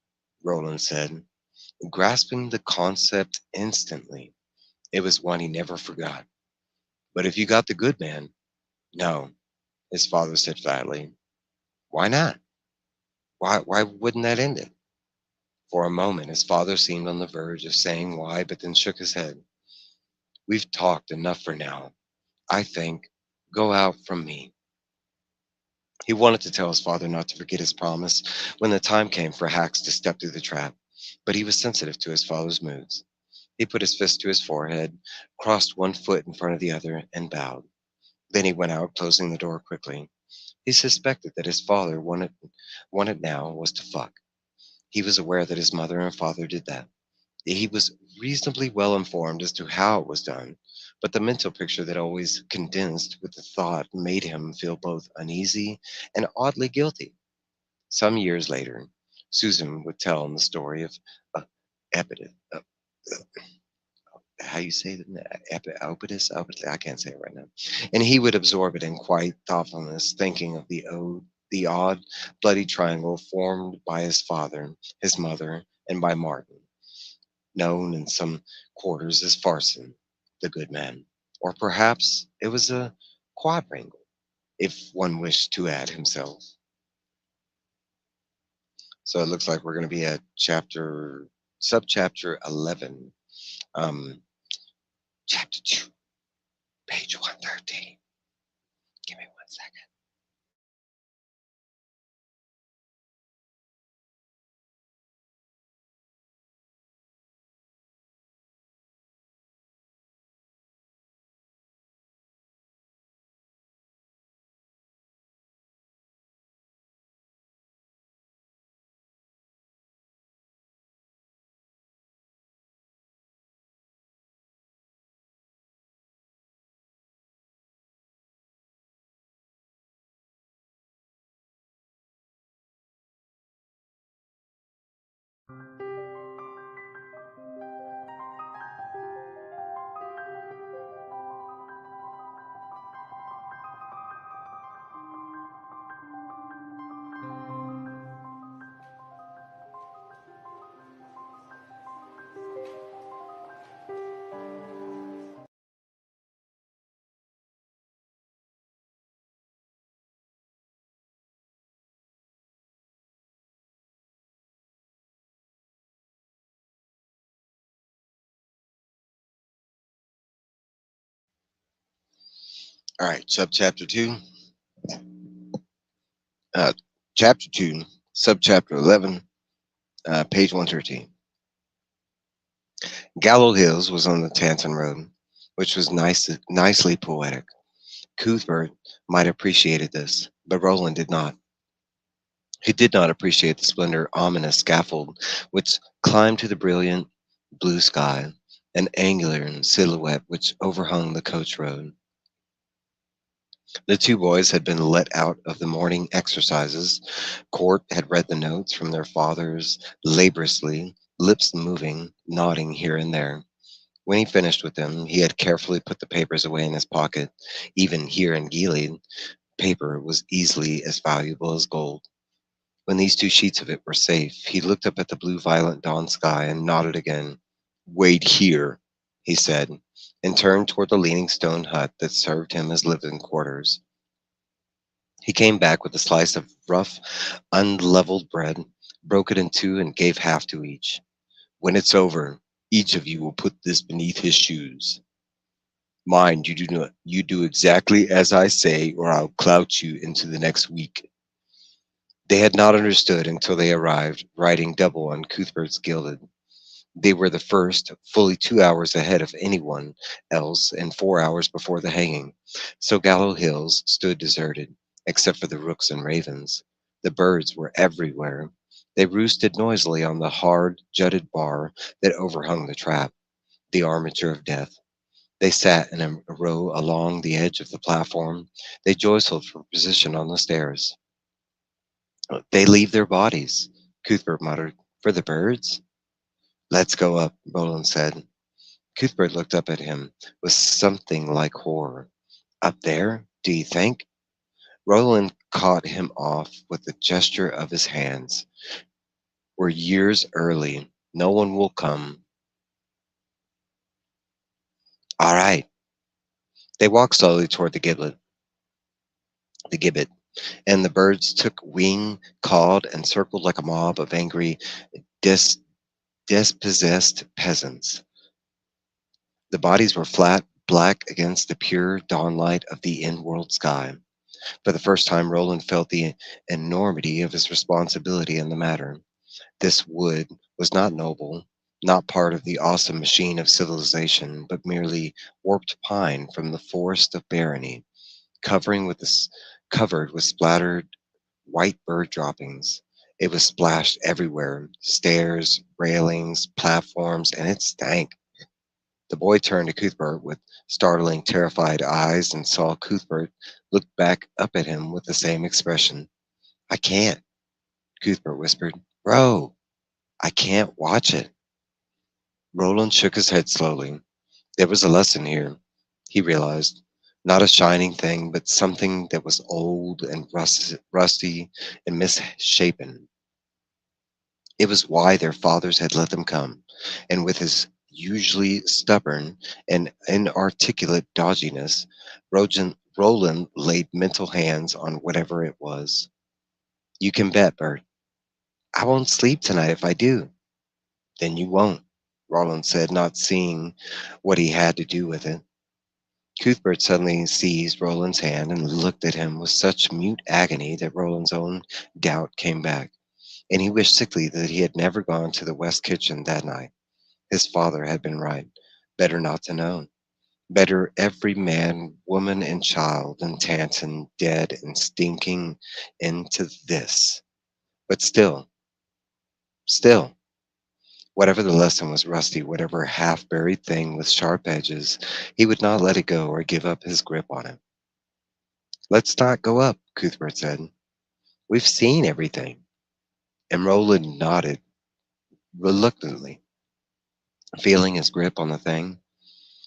Roland said, grasping the concept instantly. It was one he never forgot. But if you got the good man, no, his father said flatly. Why not? Why wouldn't that end it? For a moment, his father seemed on the verge of saying why, but then shook his head. We've talked enough for now. I think. Go out from me. He wanted to tell his father not to forget his promise when the time came for Hax to step through the trap, but he was sensitive to his father's moods. He put his fist to his forehead, crossed one foot in front of the other, and bowed. Then he went out, closing the door quickly. He suspected that his father wanted now was to fuck. He was aware that his mother and father did that. He was reasonably well informed as to how it was done, but the mental picture that always condensed with the thought made him feel both uneasy and oddly guilty. Some years later, Susan would tell him the story of uh, Epidus, how you say it? Opidus? I can't say it right now. And he would absorb it in quiet thoughtfulness, thinking of the odd, bloody triangle formed by his father, his mother, and by Martin, known in some quarters as Farson, the good man. Or perhaps it was a quadrangle, if one wished to add himself. So it looks like we're going to be at chapter subchapter 11, um, chapter 2, page 113. Give me 1 second. All right, subchapter 2, uh, chapter 2, subchapter 11, page 113. Gallows Hills was on the Tanton Road, which was nicely poetic. Cuthbert might have appreciated this, but Roland did not. He did not appreciate the slender, ominous scaffold which climbed to the brilliant blue sky, an angular silhouette which overhung the coach road. The two boys had been let out of the morning exercises. Court had read the notes from their fathers laboriously, lips moving, nodding here and there. When he finished with them, he had carefully put the papers away in his pocket. Even here in Gilead, paper was easily as valuable as gold. When these two sheets of it were safe, he looked up at the blue-violet dawn sky and nodded again. "Wait here," he said, and turned toward the leaning stone hut that served him as living quarters. He came back with a slice of rough, unleavened bread, broke it in two, and gave half to each. "When it's over, each of you will put this beneath his shoes. Mind, you do exactly as I say, or I'll clout you into the next week." They had not understood until they arrived, riding double on Cuthbert's gilded. They were the first, fully 2 hours ahead of anyone else and 4 hours before the hanging. So Gallows Hills stood deserted, except for the rooks and ravens. The birds were everywhere. They roosted noisily on the hard, jutted bar that overhung the trap, the armature of death. They sat in a row along the edge of the platform. They jostled for position on the stairs. "They leave their bodies," Cuthbert muttered. "For the birds?" "Let's go up," Roland said. Cuthbert looked up at him with something like horror. "Up there, do you think?" Roland caught him off with a gesture of his hands. "We're years early. No one will come." "All right." They walked slowly toward the gibbet, and the birds took wing, cawed, and circled like a mob of angry, dis- dispossessed peasants. The bodies were flat, black against the pure dawnlight of the in-world sky. For the first time, Roland felt the enormity of his responsibility in the matter. This wood was not noble, not part of the awesome machine of civilization, but merely warped pine from the forest of barony, covered with splattered white bird droppings. It was splashed everywhere, stairs, railings, platforms, and it stank. The boy turned to Cuthbert with startling, terrified eyes and saw Cuthbert look back up at him with the same expression. "I can't," Cuthbert whispered. "Bro, I can't watch it." Roland shook his head slowly. There was a lesson here, he realized. Not a shining thing, but something that was old and rusty and misshapen. It was why their fathers had let them come, and with his usually stubborn and inarticulate dodginess, Roland laid mental hands on whatever it was. "You can bet, Bert. I won't sleep tonight if I do." Then you won't, Roland said, not seeing what he had to do with it. Cuthbert suddenly seized Roland's hand and looked at him with such mute agony that Roland's own doubt came back, and he wished sickly that he had never gone to the West Kitchen that night. His father had been right. Better not to know. Better every man, woman, and child in Tanton dead and stinking into this. But still, whatever the lesson was rusty, whatever half-buried thing with sharp edges, he would not let it go or give up his grip on it. Let's not go up, Cuthbert said. We've seen everything. And Roland nodded reluctantly, feeling his grip on the thing,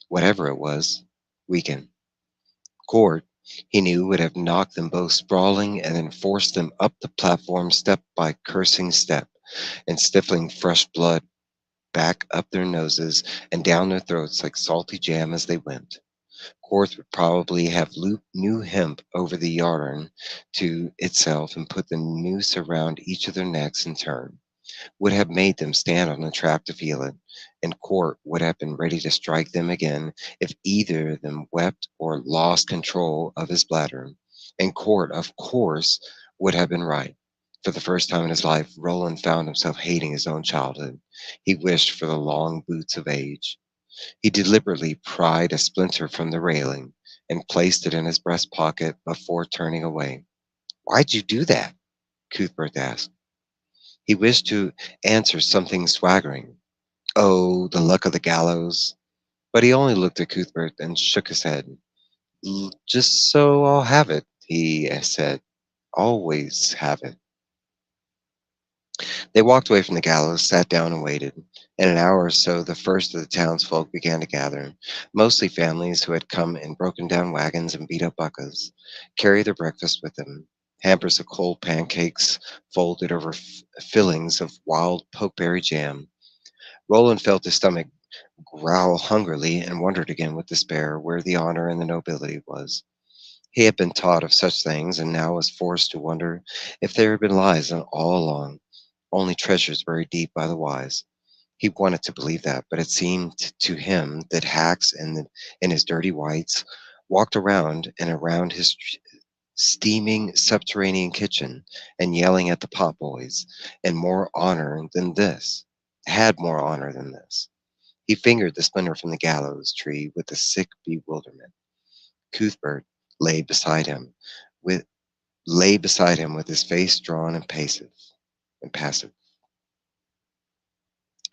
whatever it was, weaken. Cord, he knew, would have knocked them both sprawling and then forced them up the platform step by cursing step, and stifling fresh blood back up their noses and down their throats like salty jam as they went. Quarth would probably have looped new hemp over the yarn to itself and put the noose around each of their necks in turn, would have made them stand on the trap to feel it, and Court would have been ready to strike them again if either of them wept or lost control of his bladder. And Court, of course, would have been right. For the first time in his life, Roland found himself hating his own childhood. He wished for the long boots of age. He deliberately pried a splinter from the railing and placed it in his breast pocket before turning away. "Why'd you do that?" Cuthbert asked. He wished to answer something swaggering. "Oh, the luck of the gallows." But he only looked at Cuthbert and shook his head. Just so I'll have it," he said. "Always have it." They walked away from the gallows, sat down, and waited. In an hour or so, the first of the townsfolk began to gather, mostly families who had come in broken-down wagons and beat-up buckas, carry their breakfast with them. Hampers of cold pancakes folded over fillings of wild pokeberry jam. Roland felt his stomach growl hungrily and wondered again with despair where the honor and the nobility was. He had been taught of such things, and now was forced to wonder if there had been lies all along, only treasures buried deep by the wise. He wanted to believe that, but it seemed to him that hacks in his dirty whites walked around and around his steaming subterranean kitchen and yelling at the potboys, and had more honor than this. He fingered the splinter from the gallows tree with a sick bewilderment. Cuthbert lay beside him, with his face drawn and passive.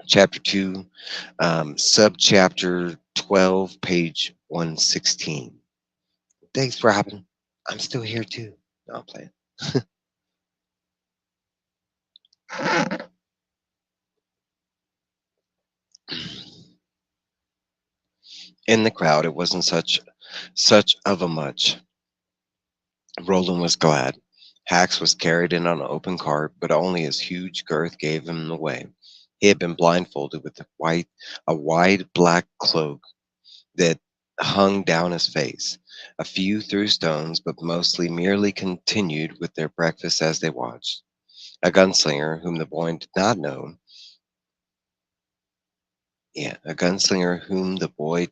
Chapter 2, subchapter 12, page 116. Thanks, Robin. I'm still here too. No, I'm playing. In the crowd, it wasn't such of a much. Roland was glad. Hax was carried in on an open cart, but only his huge girth gave him the way. He had been blindfolded with a wide black cloak that hung down his face. A few threw stones, but mostly merely continued with their breakfast as they watched. A gunslinger whom the boy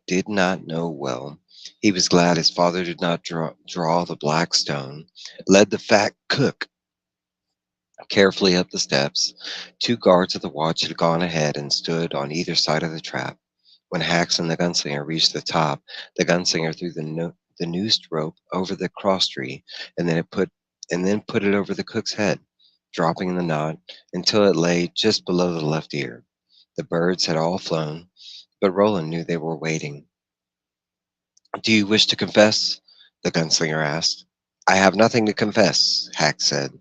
did not know, well. He was glad his father did not draw the black stone, led the fat cook carefully up the steps. 2 guards of the watch had gone ahead and stood on either side of the trap. When Hax and the gunslinger reached the top, the gunslinger threw the noosed rope over the cross tree and then put it over the cook's head, dropping the knot until it lay just below the left ear. The birds had all flown, but Roland knew they were waiting. "Do you wish to confess?" the gunslinger asked. "I have nothing to confess," Hax said.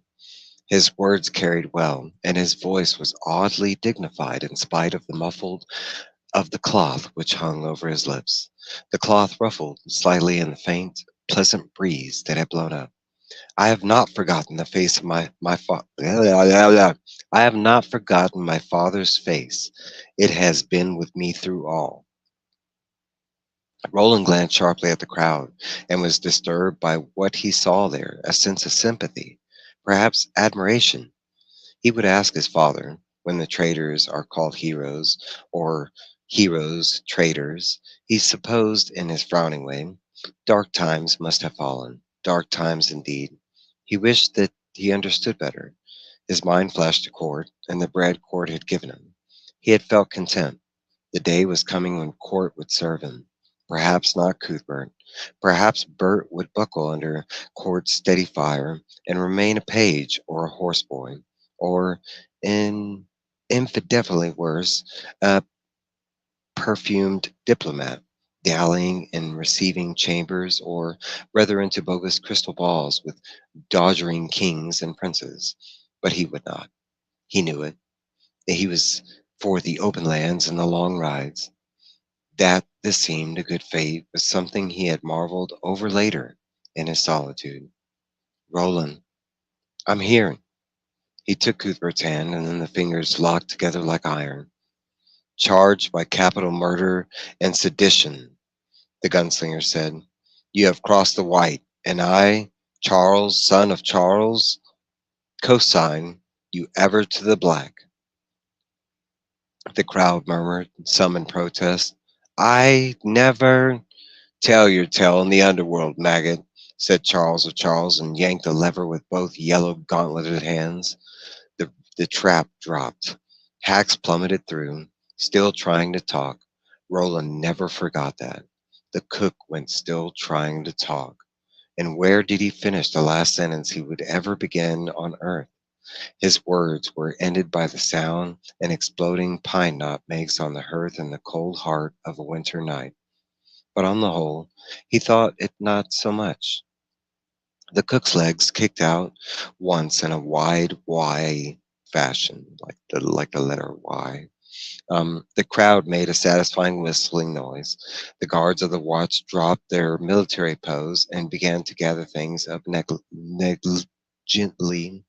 His words carried well, and his voice was oddly dignified in spite of the cloth which hung over his lips. The cloth ruffled slightly in the faint, pleasant breeze that had blown up. "I have not forgotten the face of I have not forgotten my father's face. It has been with me through all." Roland glanced sharply at the crowd and was disturbed by what he saw there, a sense of sympathy, perhaps admiration. He would ask his father, when the traitors are called heroes, or heroes traitors. He supposed, in his frowning way, dark times must have fallen. Dark times indeed. He wished that he understood better. His mind flashed to Court, and the bread Court had given him. He had felt content. The day was coming when Court would serve him. Perhaps not Cuthbert. Perhaps Bert would buckle under Court's steady fire and remain a page or a horseboy, or, in infinitely worse, a perfumed diplomat, dallying in receiving chambers, or rather into bogus crystal balls with dodgering kings and princes. But he would not. He knew it. He was for the open lands and the long rides. That this seemed a good fate was something he had marveled over later in his solitude. Roland, I'm here. He took Cuthbert's hand, and then the fingers locked together like iron. Charged by capital murder and sedition, the gunslinger said. You have crossed the white, and I, Charles, son of Charles, cosign you ever to the black. The crowd murmured, some in protest. I never tell your tale in the underworld, maggot, said Charles of Charles, and yanked the lever with both yellow gauntleted hands. The trap dropped. Hacks plummeted through, still trying to talk. Roland never forgot that. The cook went still trying to talk. And where did he finish the last sentence he would ever begin on earth? His words were ended by the sound an exploding pine knot makes on the hearth in the cold heart of a winter night. But on the whole, he thought it not so much. The cook's legs kicked out once in a wide Y fashion, like the letter Y. The crowd made a satisfying whistling noise. The guards of the watch dropped their military pose and began to gather things up negligently.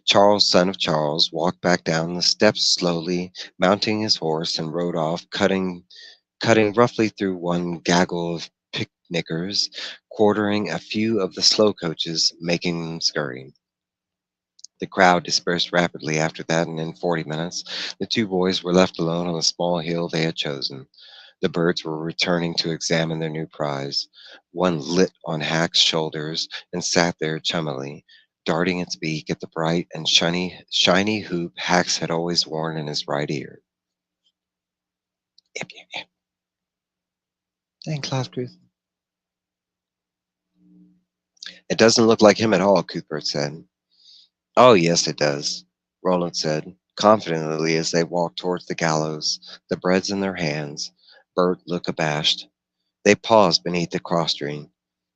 Charles, son of Charles, walked back down the steps slowly, mounting his horse, and rode off, cutting roughly through one gaggle of picnickers, quartering a few of the slow coaches, making them scurry. The crowd dispersed rapidly after that, and in 40 minutes, the two boys were left alone on the small hill they had chosen. The birds were returning to examine their new prize. One lit on Hack's shoulders and sat there chummily, darting its beak at the bright and shiny hoop Hax had always worn in his right ear. Yep, yep, yep. Thanks, Loscruth. It doesn't look like him at all, Cuthbert said. Oh, yes, it does, Roland said, confidently as they walked towards the gallows, the breads in their hands. Bert looked abashed. They paused beneath the cross-tree,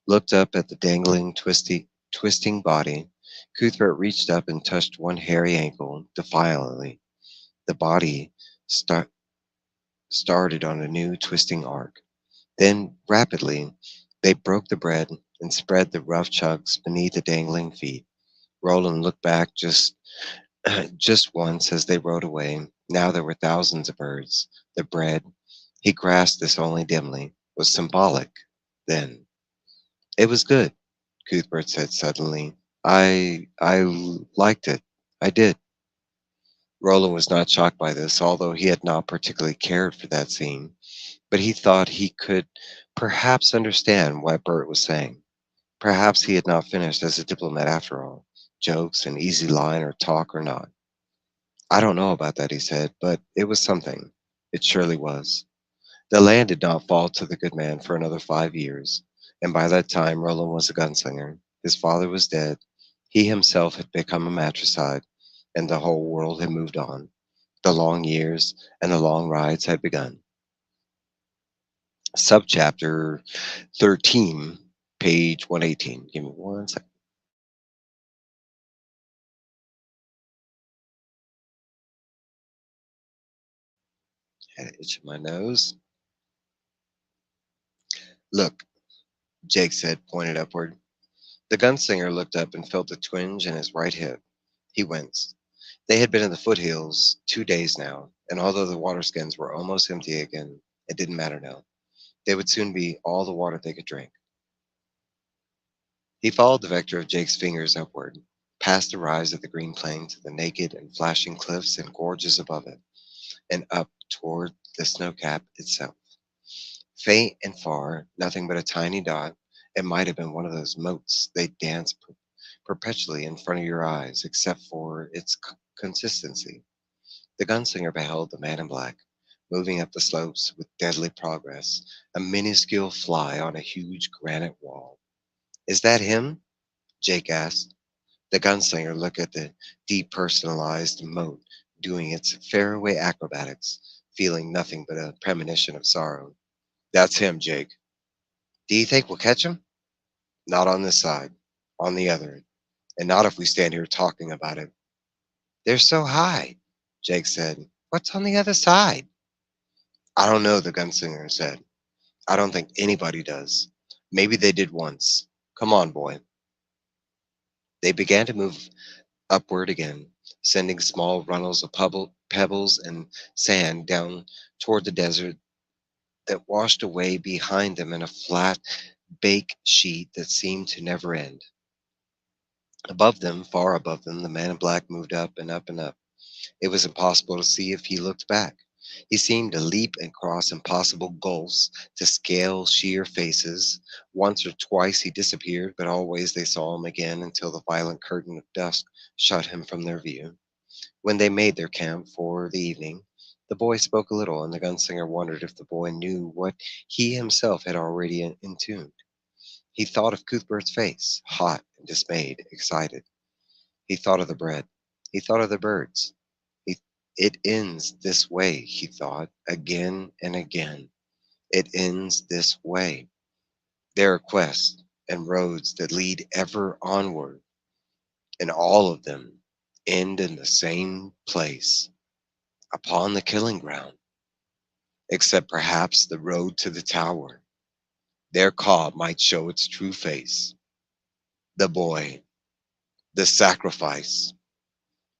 looked up at the dangling, twisting body. Cuthbert reached up and touched one hairy ankle defiantly. The body started on a new twisting arc. Then, rapidly, they broke the bread and spread the rough chunks beneath the dangling feet. Roland looked back just once as they rode away. Now there were thousands of birds. The bread, he grasped this only dimly, was symbolic. Then, it was good, Cuthbert said suddenly. I liked it. I did. Roland was not shocked by this, although he had not particularly cared for that scene. But he thought he could perhaps understand why Bert was saying. Perhaps he had not finished as a diplomat after all, jokes and easy line or talk or not. I don't know about that, he said, but it was something. It surely was. The land did not fall to the good man for another 5 years, and by that time Roland was a gunslinger. His father was dead. He himself had become a matricide, and the whole world had moved on. The long years and the long rides had begun. Subchapter 13, page 118. Give me 1 second. Had an itch in my nose. Look, Jake said, pointed upward. The gunslinger looked up and felt a twinge in his right hip. He winced. They had been in the foothills 2 days now, and although the water skins were almost empty again, it didn't matter now. They would soon be all the water they could drink. He followed the vector of Jake's fingers upward. past the rise of the green plain to the naked and flashing cliffs and gorges above it, and up toward the snow cap itself. Faint and far, nothing but a tiny dot. It might have been one of those motes they dance perpetually in front of your eyes, except for its consistency. The gunslinger beheld the man in black, moving up the slopes with deadly progress, a minuscule fly on a huge granite wall. Is that him? Jake asked. The gunslinger looked at the depersonalized mote doing its faraway acrobatics, feeling nothing but a premonition of sorrow. That's him, Jake. Do you think we'll catch him? Not on this side, on the other, and not if we stand here talking about it. They're so high, Jake said. What's on the other side? I don't know, the gunslinger said. I don't think anybody does. Maybe they did once. Come on, boy. They began to move upward again, sending small runnels of pebbles and sand down toward the desert that washed away behind them in a flat, baked sheet that seemed to never end. Above them, far above them, the man in black moved up and up and up. It was impossible to see if he looked back. He seemed to leap and cross impossible gulfs, to scale sheer faces. Once or twice he disappeared, but always they saw him again until the violent curtain of dusk shut him from their view. When they made their camp for the evening, the boy spoke a little, and the gunslinger wondered if the boy knew what he himself had already intuned. He thought of Cuthbert's face, hot and dismayed, excited. He thought of the bread. He thought of the birds. He, it ends this way, he thought, again and again. It ends this way. There are quests and roads that lead ever onward, and all of them end in the same place, upon the killing ground, except perhaps the road to the tower. Their call might show its true face. The boy, the sacrifice,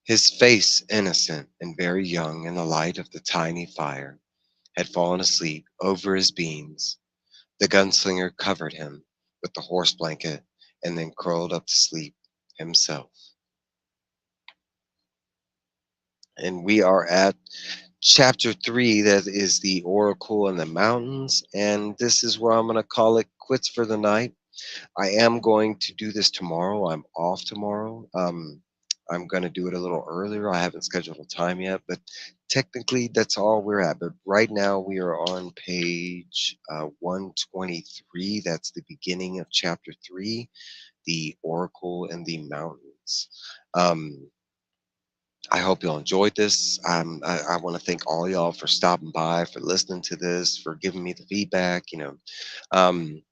his face innocent and very young in the light of the tiny fire, had fallen asleep over his beans. The gunslinger covered him with the horse blanket and then curled up to sleep himself. And we are at chapter 3, that is the Oracle in the Mountains. And this is where I'm going to call it quits for the night. I am going to do this tomorrow. I'm off tomorrow. I'm going to do it a little earlier. I haven't scheduled a time yet, but technically that's all we're at. But right now we are on page 123. That's the beginning of chapter 3, the Oracle in the Mountains. Um, I hope y'all enjoyed this. I want to thank all y'all for stopping by, for listening to this, for giving me the feedback. Um,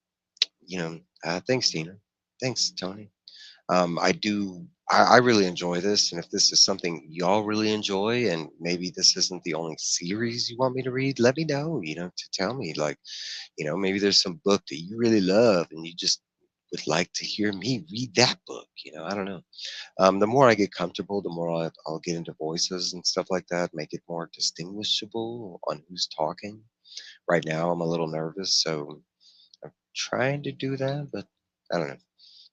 thanks, Tina. Thanks, Tony. I do. I really enjoy this, and if this is something y'all really enjoy, and maybe this isn't the only series you want me to read, let me know. To tell me, like, maybe there's some book that you really love, and you just would like to hear me read that book. I don't know. The more I get comfortable, the more I'll get into voices and stuff like that, make it more distinguishable on who's talking. Right now, I'm a little nervous, so I'm trying to do that, but I don't know.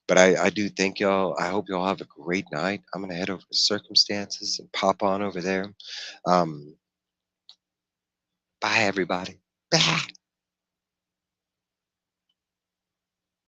But I do thank y'all. I hope y'all have a great night. I'm gonna head over to Circumstances and pop on over there. Um, Bye, everybody. Bye.